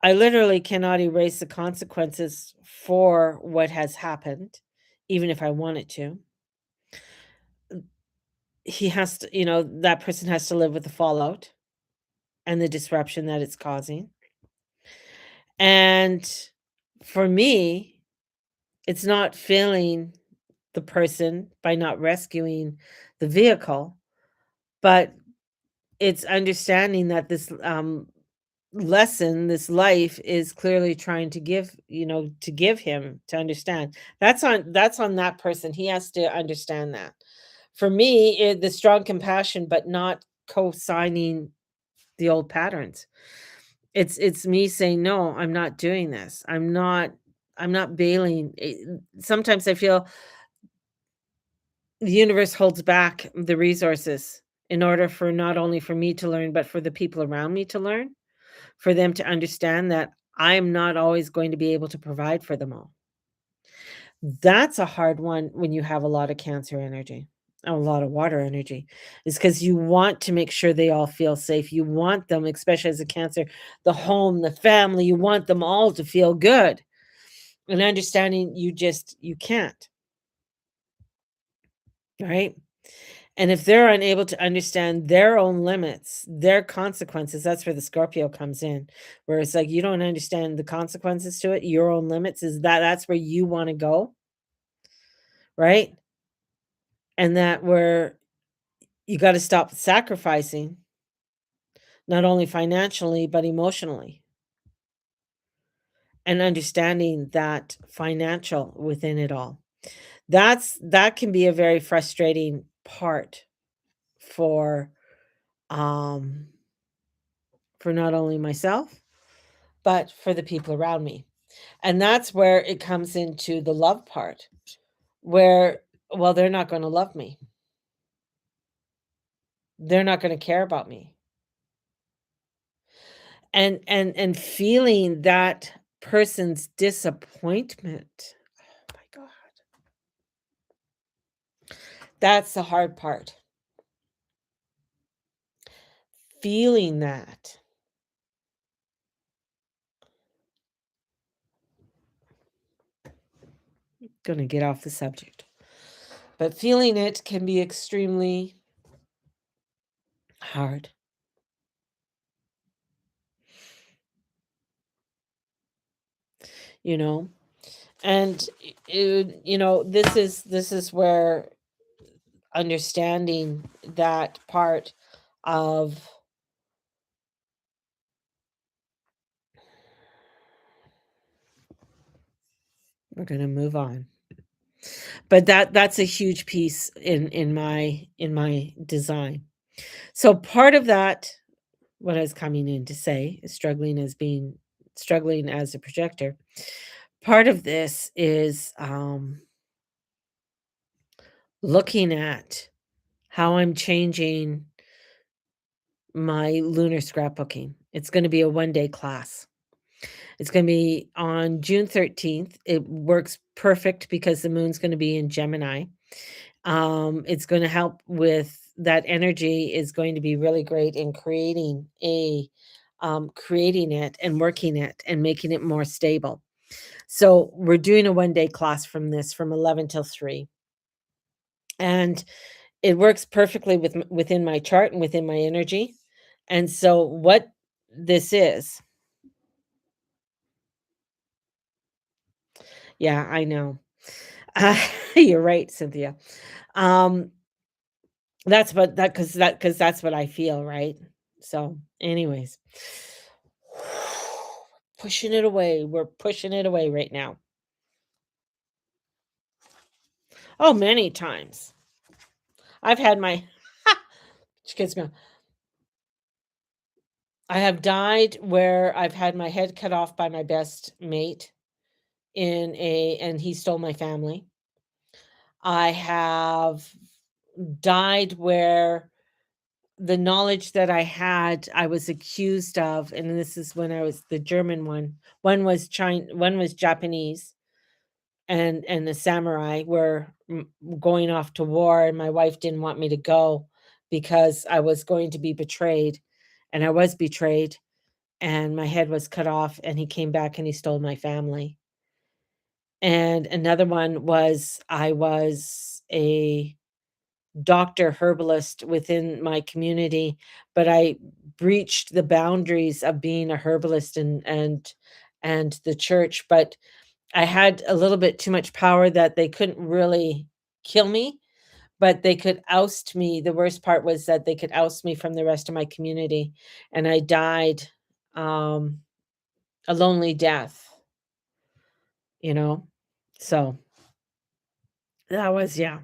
[SPEAKER 1] I literally cannot erase the consequences for what has happened, even if I wanted to. He has to, that person has to live with the fallout and the disruption that it's causing. And for me, it's not failing the person by not rescuing the vehicle, but it's understanding that this lesson, this life is clearly trying to give him to understand. That's on that person. He has to understand that. For me, the strong compassion, but not co-signing the old patterns. It's me saying, no, I'm not doing this. I'm not bailing. Sometimes I feel the universe holds back the resources in order for not only for me to learn, but for the people around me to learn, for them to understand that I'm not always going to be able to provide for them all. That's a hard one when you have a lot of Cancer energy, a lot of water energy, is because you want to make sure they all feel safe. You want them, especially as a Cancer, the home, the family, you want them all to feel good. And understanding you can't, right? And if they're unable to understand their own limits, their consequences, that's where the Scorpio comes in, where it's like you don't understand the consequences to it, your own limits, that's where you want to go, right? And that where you got to stop sacrificing, not only financially, but emotionally, and understanding that financial within it all. That can be a very frustrating part for um for not only myself, but for the people around me. And that's where it comes into the love part, where, well, they're not going to love me. They're not going to care about me. And feeling that person's disappointment. Oh my God. That's the hard part. Feeling that. Going to get off the subject. But feeling it can be extremely hard. You know, And this is where understanding that part of we're going to move on. But that's a huge piece in my design. So part of that, what I was coming in to say, is struggling as a projector. Part of this is looking at how I'm changing my lunar scrapbooking. It's going to be a 1-day class. It's going to be on June 13th. It works perfect because the moon's going to be in Gemini. It's going to help with that energy is going to be really great in creating it and working it and making it more stable. So we're doing a 1-day class from 11 till 3. And it works perfectly within my chart and within my energy. And so what this is, yeah, I know. You're right, Cynthia. That's what that because that's what I feel, right? So, anyways, pushing it away. We're pushing it away right now. Oh, many times. I've had my kids go. I have died where I've had my head cut off by my best mate and he stole my family. I have died where the knowledge that I had, I was accused of, and this is when I was the German one. One was Japanese, and the samurai were going off to war, and my wife didn't want me to go because I was going to be betrayed, and I was betrayed, and my head was cut off, and he came back and he stole my family. And another one was I was a doctor herbalist within my community, but I breached the boundaries of being a herbalist and the church, but I had a little bit too much power that they couldn't really kill me, but they could oust me. The worst part was that they could oust me from the rest of my community, and I died a lonely death, you know? So that was, yeah.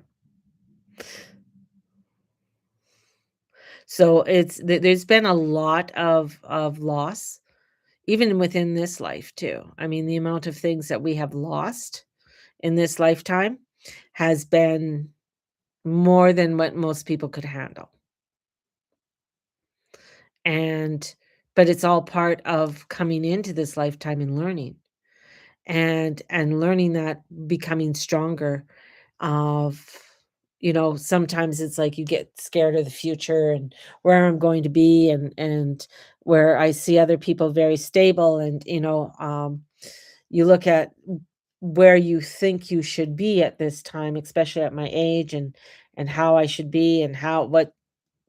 [SPEAKER 1] So there's been a lot of loss, even within this life too. I mean, the amount of things that we have lost in this lifetime has been more than what most people could handle. And but it's all part of coming into this lifetime and learning. And learning that, becoming stronger of sometimes it's like you get scared of the future and where I'm going to be, and where I see other people very stable, and you look at where you think you should be at this time, especially at my age, and how I should be, and what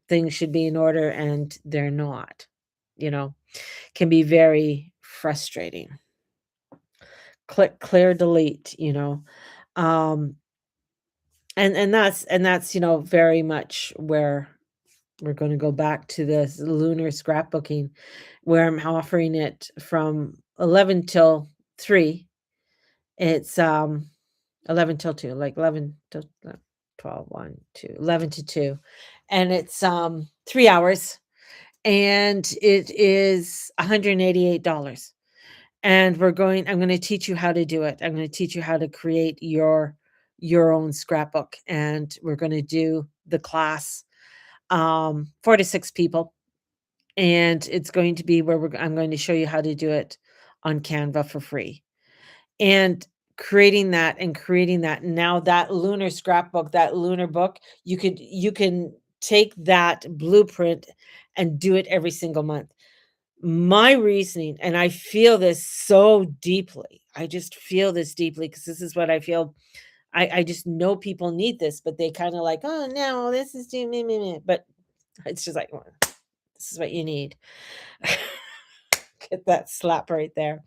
[SPEAKER 1] things should be in order, and they're not, you know can be very frustrating. Click, clear, delete, um and that's very much where we're going to go back to this lunar scrapbooking, where I'm offering it from 11 till 3. It's 11 till 2, like 11 till 12, 1, 2, 11 to 2, and it's 3 hours, and it is $188. And I'm going to teach you how to do it. I'm going to teach you how to create your own scrapbook, and we're going to do the class 4 to 6 people, and it's going to be where I'm going to show you how to do it on Canva for free. And creating that, now that lunar scrapbook, that lunar book, you can take that blueprint and do it every single month. My reasoning, and I feel this so deeply, I just feel this deeply because this is what I feel. I just know people need this, but they kind of like, oh no, this is too me. But it's just like, well, this is what you need. Get that slap right there.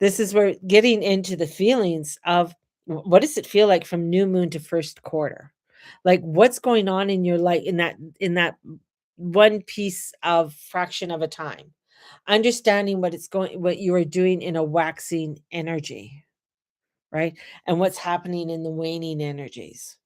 [SPEAKER 1] This is where getting into the feelings of what does it feel like from new moon to first quarter? Like what's going on in your life in that one piece of fraction of a time. Understanding what you are doing in a waxing energy, right? And what's happening in the waning energies,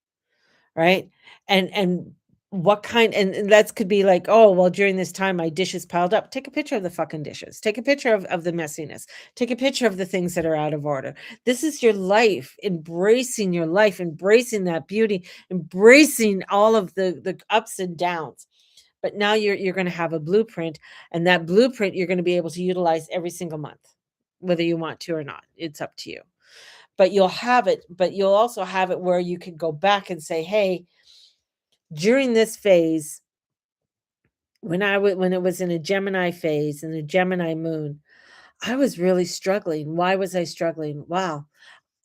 [SPEAKER 1] right? And what kind and that could be like, oh, well, during this time my dishes piled up. Take a picture of the fucking dishes. Take a picture of the messiness. Take a picture of the things that are out of order. This is your life, embracing your life, embracing that beauty, embracing all of the ups and downs. But now you're going to have a blueprint, and that blueprint you're going to be able to utilize every single month, whether you want to or not. It's up to you. But you'll have it, but you'll also have it where you can go back and say, hey, during this phase, when it was in a Gemini phase and a Gemini moon, I was really struggling. Why was I struggling? Wow.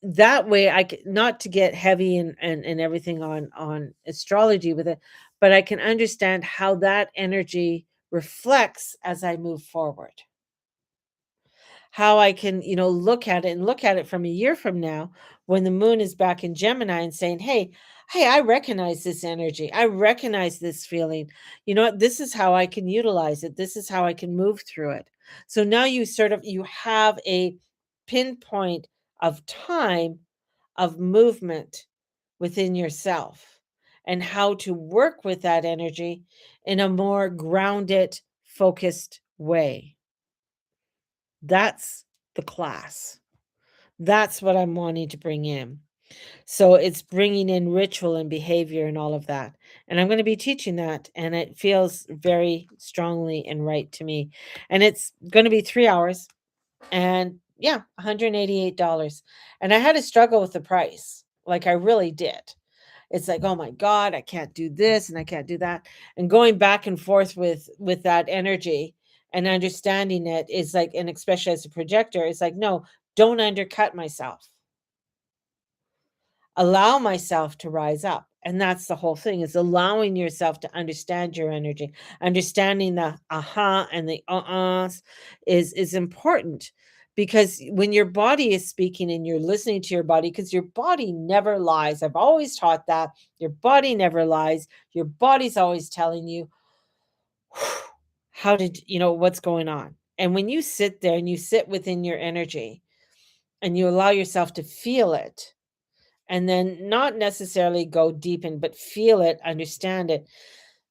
[SPEAKER 1] That way I can not to get heavy and everything on astrology with it, but I can understand how that energy reflects as I move forward. How I can, look at it from a year from now when the moon is back in Gemini and saying, hey, I recognize this energy. I recognize this feeling. You know what? This is how I can utilize it. This is how I can move through it. So now you have a pinpoint of time of movement within yourself and how to work with that energy in a more grounded, focused way. That's the class. That's what I'm wanting to bring in. So it's bringing in ritual and behavior and all of that. And I'm going to be teaching that. And it feels very strongly and right to me. And it's going to be 3 hours. And yeah, $188. And I had to struggle with the price. Like I really did. It's like, oh my God, I can't do this and I can't do that. And going back and forth with that energy and understanding it is like, and especially as a projector, it's like, no, don't undercut myself. Allow myself to rise up. And that's the whole thing, is allowing yourself to understand your energy. Understanding the aha and the uh-uhs is important, because when your body is speaking and you're listening to your body, because your body never lies. I've always taught that your body never lies. Your body's always telling you what's going on. And when you sit there and you sit within your energy and you allow yourself to feel it, and then not necessarily go deep in, but feel it, understand it,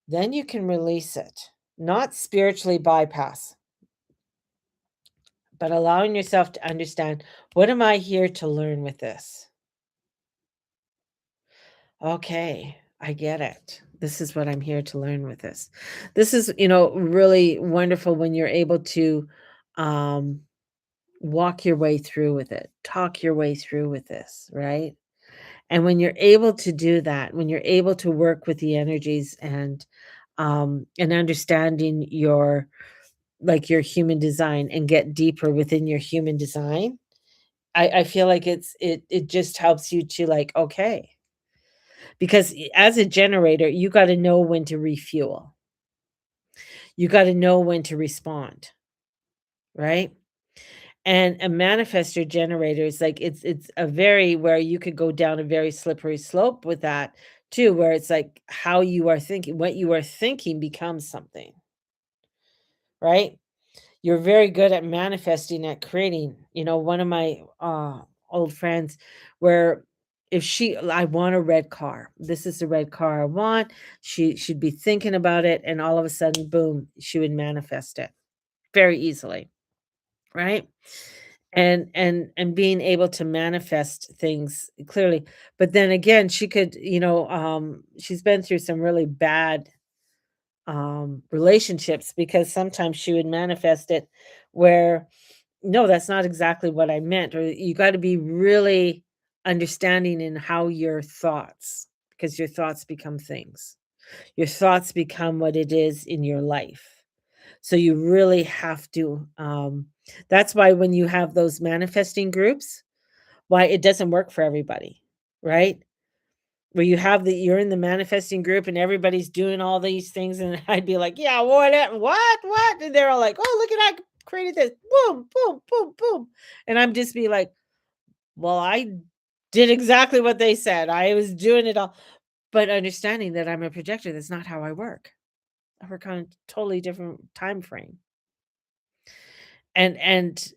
[SPEAKER 1] then you can release it. Not spiritually bypass, but allowing yourself to understand, what am I here to learn with this? Okay, I get it. This is what I'm here to learn with this. This is, really wonderful when you're able to um, walk your way through with it, talk your way through with this, right? And when you're able to do that, when you're able to work with the energies and understanding your human design and get deeper within your human design, I feel like it just helps you to like, okay. Because as a generator, you got to know when to refuel. You got to know when to respond, right? And a manifestor generator is like, it's a very where you could go down a very slippery slope with that too, where it's like how you are thinking, what you are thinking becomes something, right? You're very good at manifesting, at creating. One of my old friends, where if I want a red car. This is the red car I want. She'd be thinking about it, and all of a sudden, boom, she would manifest it very easily, right? And being able to manifest things clearly. But then again, she could, she's been through some really bad relationships, because sometimes she would manifest it where, no, that's not exactly what I meant. Or you got to be really understanding in how your thoughts, because your thoughts become things. Your thoughts become what it is in your life. So you really have to that's why when you have those manifesting groups, why it doesn't work for everybody, right? Where you're in the manifesting group and everybody's doing all these things, and I'd be like, yeah, what, and they're all like, oh, look at that created this. Boom, boom, boom, boom. And I'm just be like, well, I did exactly what they said. I was doing it all. But understanding that I'm a projector, that's not how I work. I work on a totally different time frame. And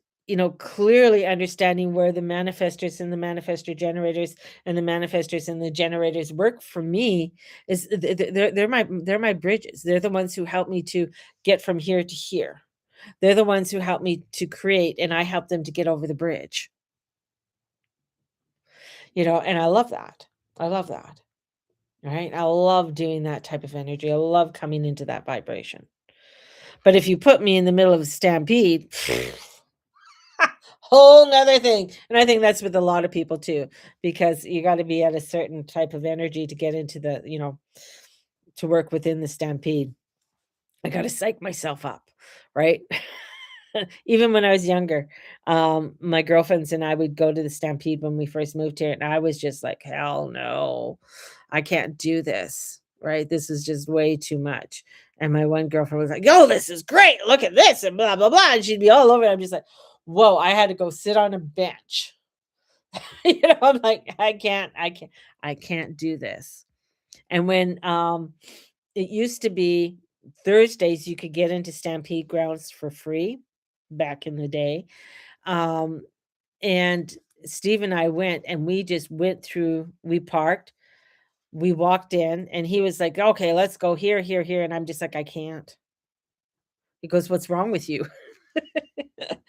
[SPEAKER 1] clearly understanding where the manifestors and the manifestor generators and the manifestors and the generators work for me is they're my bridges. They're the ones who help me to get from here to here. They're the ones who help me to create, and I help them to get over the bridge. And I love that. I love that. Right? I love doing that type of energy. I love coming into that vibration. But if you put me in the middle of a stampede, whole nother thing. And I think that's with a lot of people too, because you got to be at a certain type of energy to get into to work within the stampede. I got to psych myself up, right? Even when I was younger, my girlfriends and I would go to the stampede when we first moved here, and I was just like, hell no, I can't do this, right? This is just way too much. And my one girlfriend was like, yo, this is great. Look at this, and blah, blah, blah. And she'd be all over it. I'm just like, whoa, I had to go sit on a bench. I'm like, I can't do this. And when it used to be Thursdays, you could get into Stampede grounds for free back in the day. And Steve and I went, and we just went through, we parked, we walked in, and he was like, okay, let's go here, here, here. And I'm just like, I can't. He goes, what's wrong with you?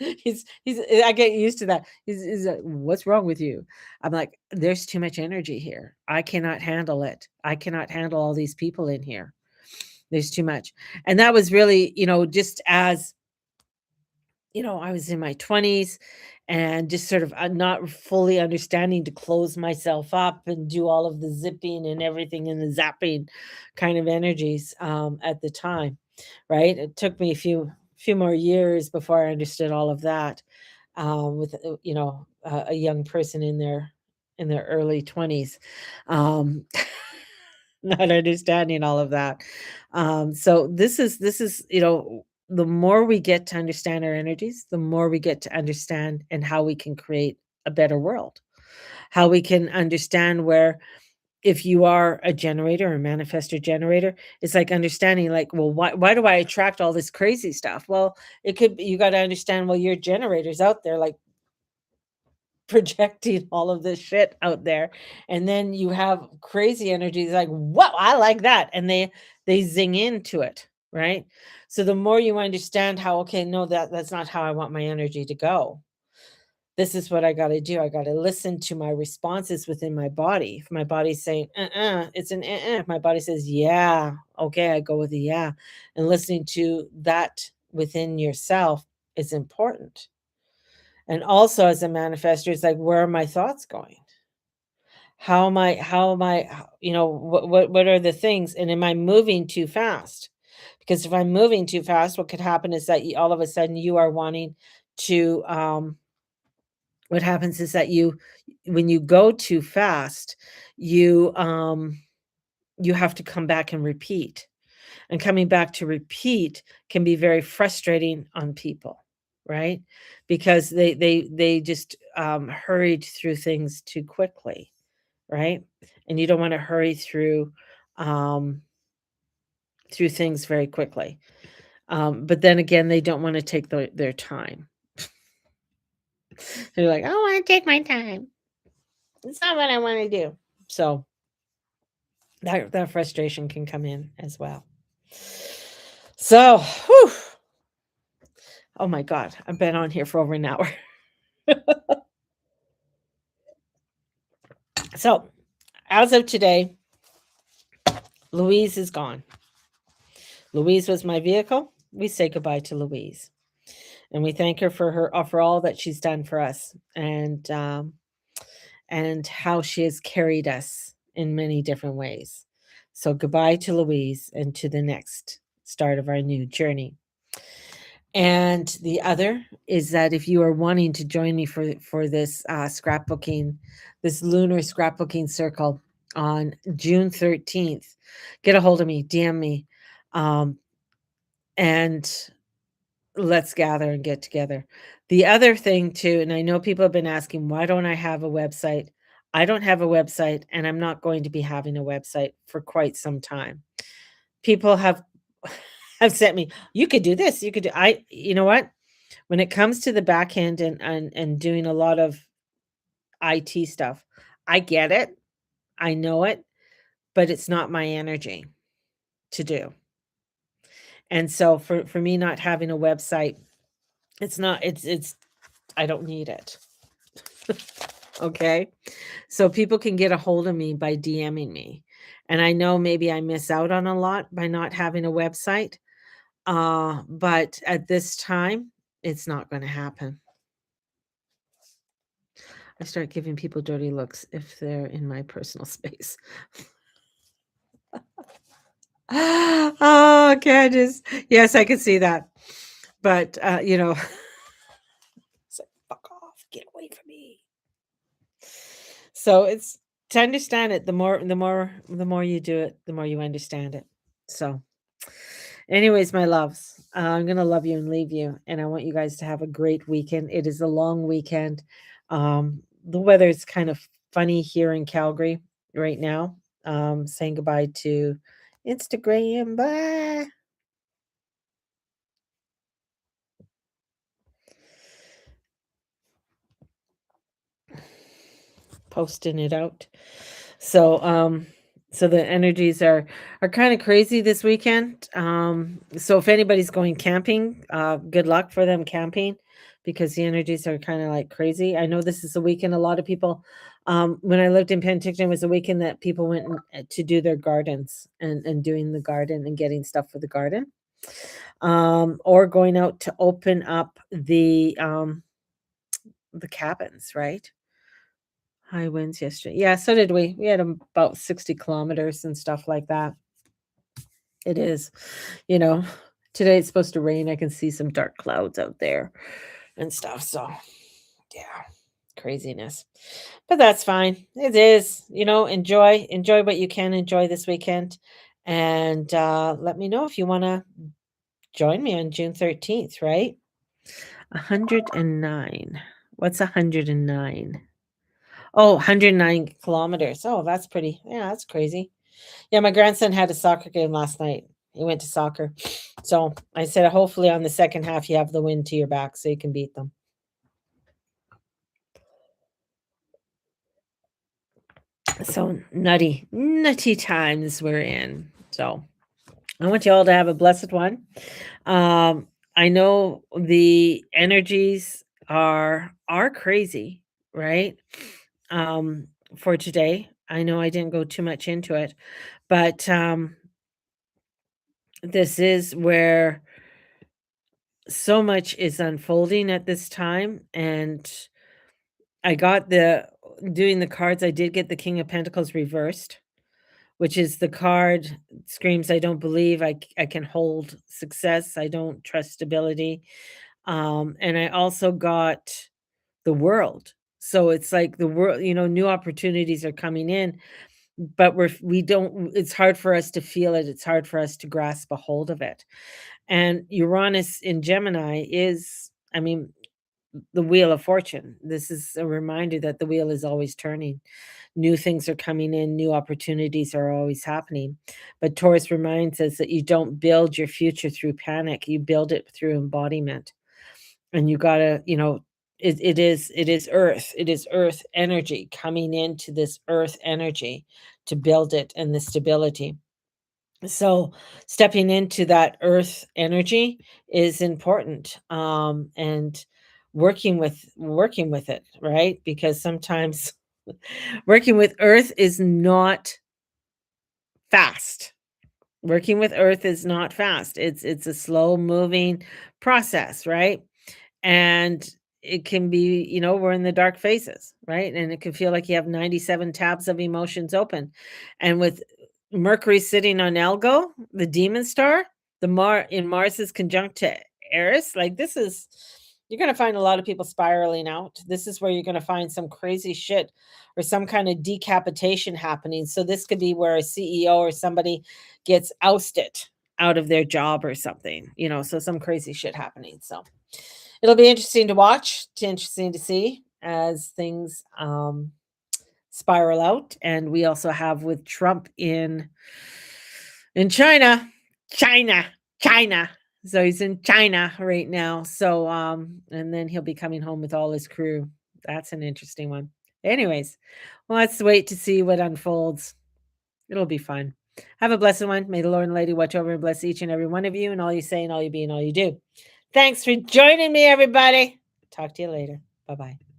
[SPEAKER 1] I get used to that. He's like, what's wrong with you? I'm like, there's too much energy here. I cannot handle it. I cannot handle all these people in here. There's too much. And that was really, just as, I was in my 20s and just sort of not fully understanding to close myself up and do all of the zipping and everything and the zapping kind of energies at the time, right? It took me a few more years before I understood all of that with a young person in their early 20s. Not understanding all of that. So this is the more we get to understand our energies, the more we get to understand and how we can create a better world. How we can understand where, if you are a generator or manifestor generator, it's like understanding, like, well, why do I attract all this crazy stuff? Well, it could be, you got to understand, well, your generators out there, like, projecting all of this shit out there, and then you have crazy energies like, whoa, I like that, and they zing into it, right? So the more you understand how, okay, no, that's not how I want my energy to go. This is what I got to do. I got to listen to my responses within my body. If my body's saying it's an if my body says yeah, okay, I go with a yeah. And listening to that within yourself is important. And also, as a manifestor, it's like, where are my thoughts going? What are the things? And am I moving too fast? Because if I'm moving too fast, what could happen is that all of a sudden you are wanting to, what happens is that when you go too fast, you have to come back and repeat. And coming back to repeat can be very frustrating on people, right? Because they just hurried through things too quickly, right? And you don't want to hurry through things very quickly. But then again, they don't want to take their time. They're like, I want to take my time. It's not what I want to do. So that frustration can come in as well. So, whew. Oh my God, I've been on here for over an hour. So, as of today, Louise is gone. Louise was my vehicle. We say goodbye to Louise, and we thank her for all that she's done for us, and how she has carried us in many different ways. So, goodbye to Louise, and to the next start of our new journey. And the other is that if you are wanting to join me for this scrapbooking, this lunar scrapbooking circle on June 13th, get a hold of me, DM me, and let's gather and get together. The other thing too, and I know people have been asking, why don't I have a website? I don't have a website, and I'm not going to be having a website for quite some time. People have have sent me, you could do this, you could do you know what? When it comes to the back end and doing a lot of IT stuff, I get it. I know it, but it's not my energy to do. And so for me not having a website, it's I don't need it. Okay? So people can get a hold of me by DMing me. And I know maybe I miss out on a lot by not having a website. But at this time, it's not going to happen. I start giving people dirty looks if they're in my personal space. Oh, Candace. Yes, I can see that. But, it's like, fuck off, get away from me. So it's to understand it, the more you do it, the more you understand it. So anyways, my loves, I'm gonna love you and leave you, and I want you guys to have a great weekend. It is a long weekend. The weather is kind of funny here in Calgary right now. Saying goodbye to Instagram. Bye. Posting it out. So the energies are kind of crazy this weekend. So if anybody's going camping, good luck for them camping because the energies are kind of like crazy. I know this is a weekend a lot of people when I lived in Penticton, it was a weekend that people went to do their gardens and doing the garden and getting stuff for the garden. Or going out to open up the cabins, right? High winds yesterday. Yeah, so did we. We had about 60 kilometers and stuff like that. It is, you know, today it's supposed to rain. I can see some dark clouds out there and stuff. So, yeah, craziness. But that's fine. It is, enjoy what you can enjoy this weekend. And let me know if you want to join me on June 13th, right? 109. What's 109? Oh, 109 kilometers. Oh, that's that's crazy. Yeah, my grandson had a soccer game last night. He went to soccer. So I said, hopefully on the second half, you have the wind to your back so you can beat them. So nutty times we're in. So I want you all to have a blessed one. I know the energies are crazy, right? For today. I know I didn't go too much into it, but this is where so much is unfolding at this time. And I got doing the cards, I did get the King of Pentacles reversed, which is the card screams, I don't believe I can hold success. I don't trust stability. And I also got the World. So it's like the world, new opportunities are coming in, but it's hard for us to feel it. It's hard for us to grasp a hold of it. And Uranus in Gemini is, the wheel of fortune. This is a reminder that the wheel is always turning. New things are coming in, new opportunities are always happening. But Taurus reminds us that you don't build your future through panic, you build it through embodiment. And you got to, it is earth. It is earth energy coming into this earth energy to build it and the stability. So stepping into that earth energy is important. And working with it, right? Because sometimes working with earth is not fast. Working with earth is not fast. It's a slow moving process, right? And it can be, we're in the dark phases, right? And it can feel like you have 97 tabs of emotions open. And with Mercury sitting on Algo, the demon star, in Mars's conjunct to Eris, like you're going to find a lot of people spiraling out. This is where you're going to find some crazy shit or some kind of decapitation happening. So this could be where a CEO or somebody gets ousted out of their job or something, so some crazy shit happening. So it'll be interesting to watch, interesting to see as things spiral out. And we also have with Trump in China. So he's in China right now. So and then he'll be coming home with all his crew. That's an interesting one. Anyways, well, let's wait to see what unfolds. It'll be fun. Have a blessed one. May the Lord and Lady watch over and bless each and every one of you and all you say and all you be and all you do. Thanks for joining me, everybody. Talk to you later. Bye-bye.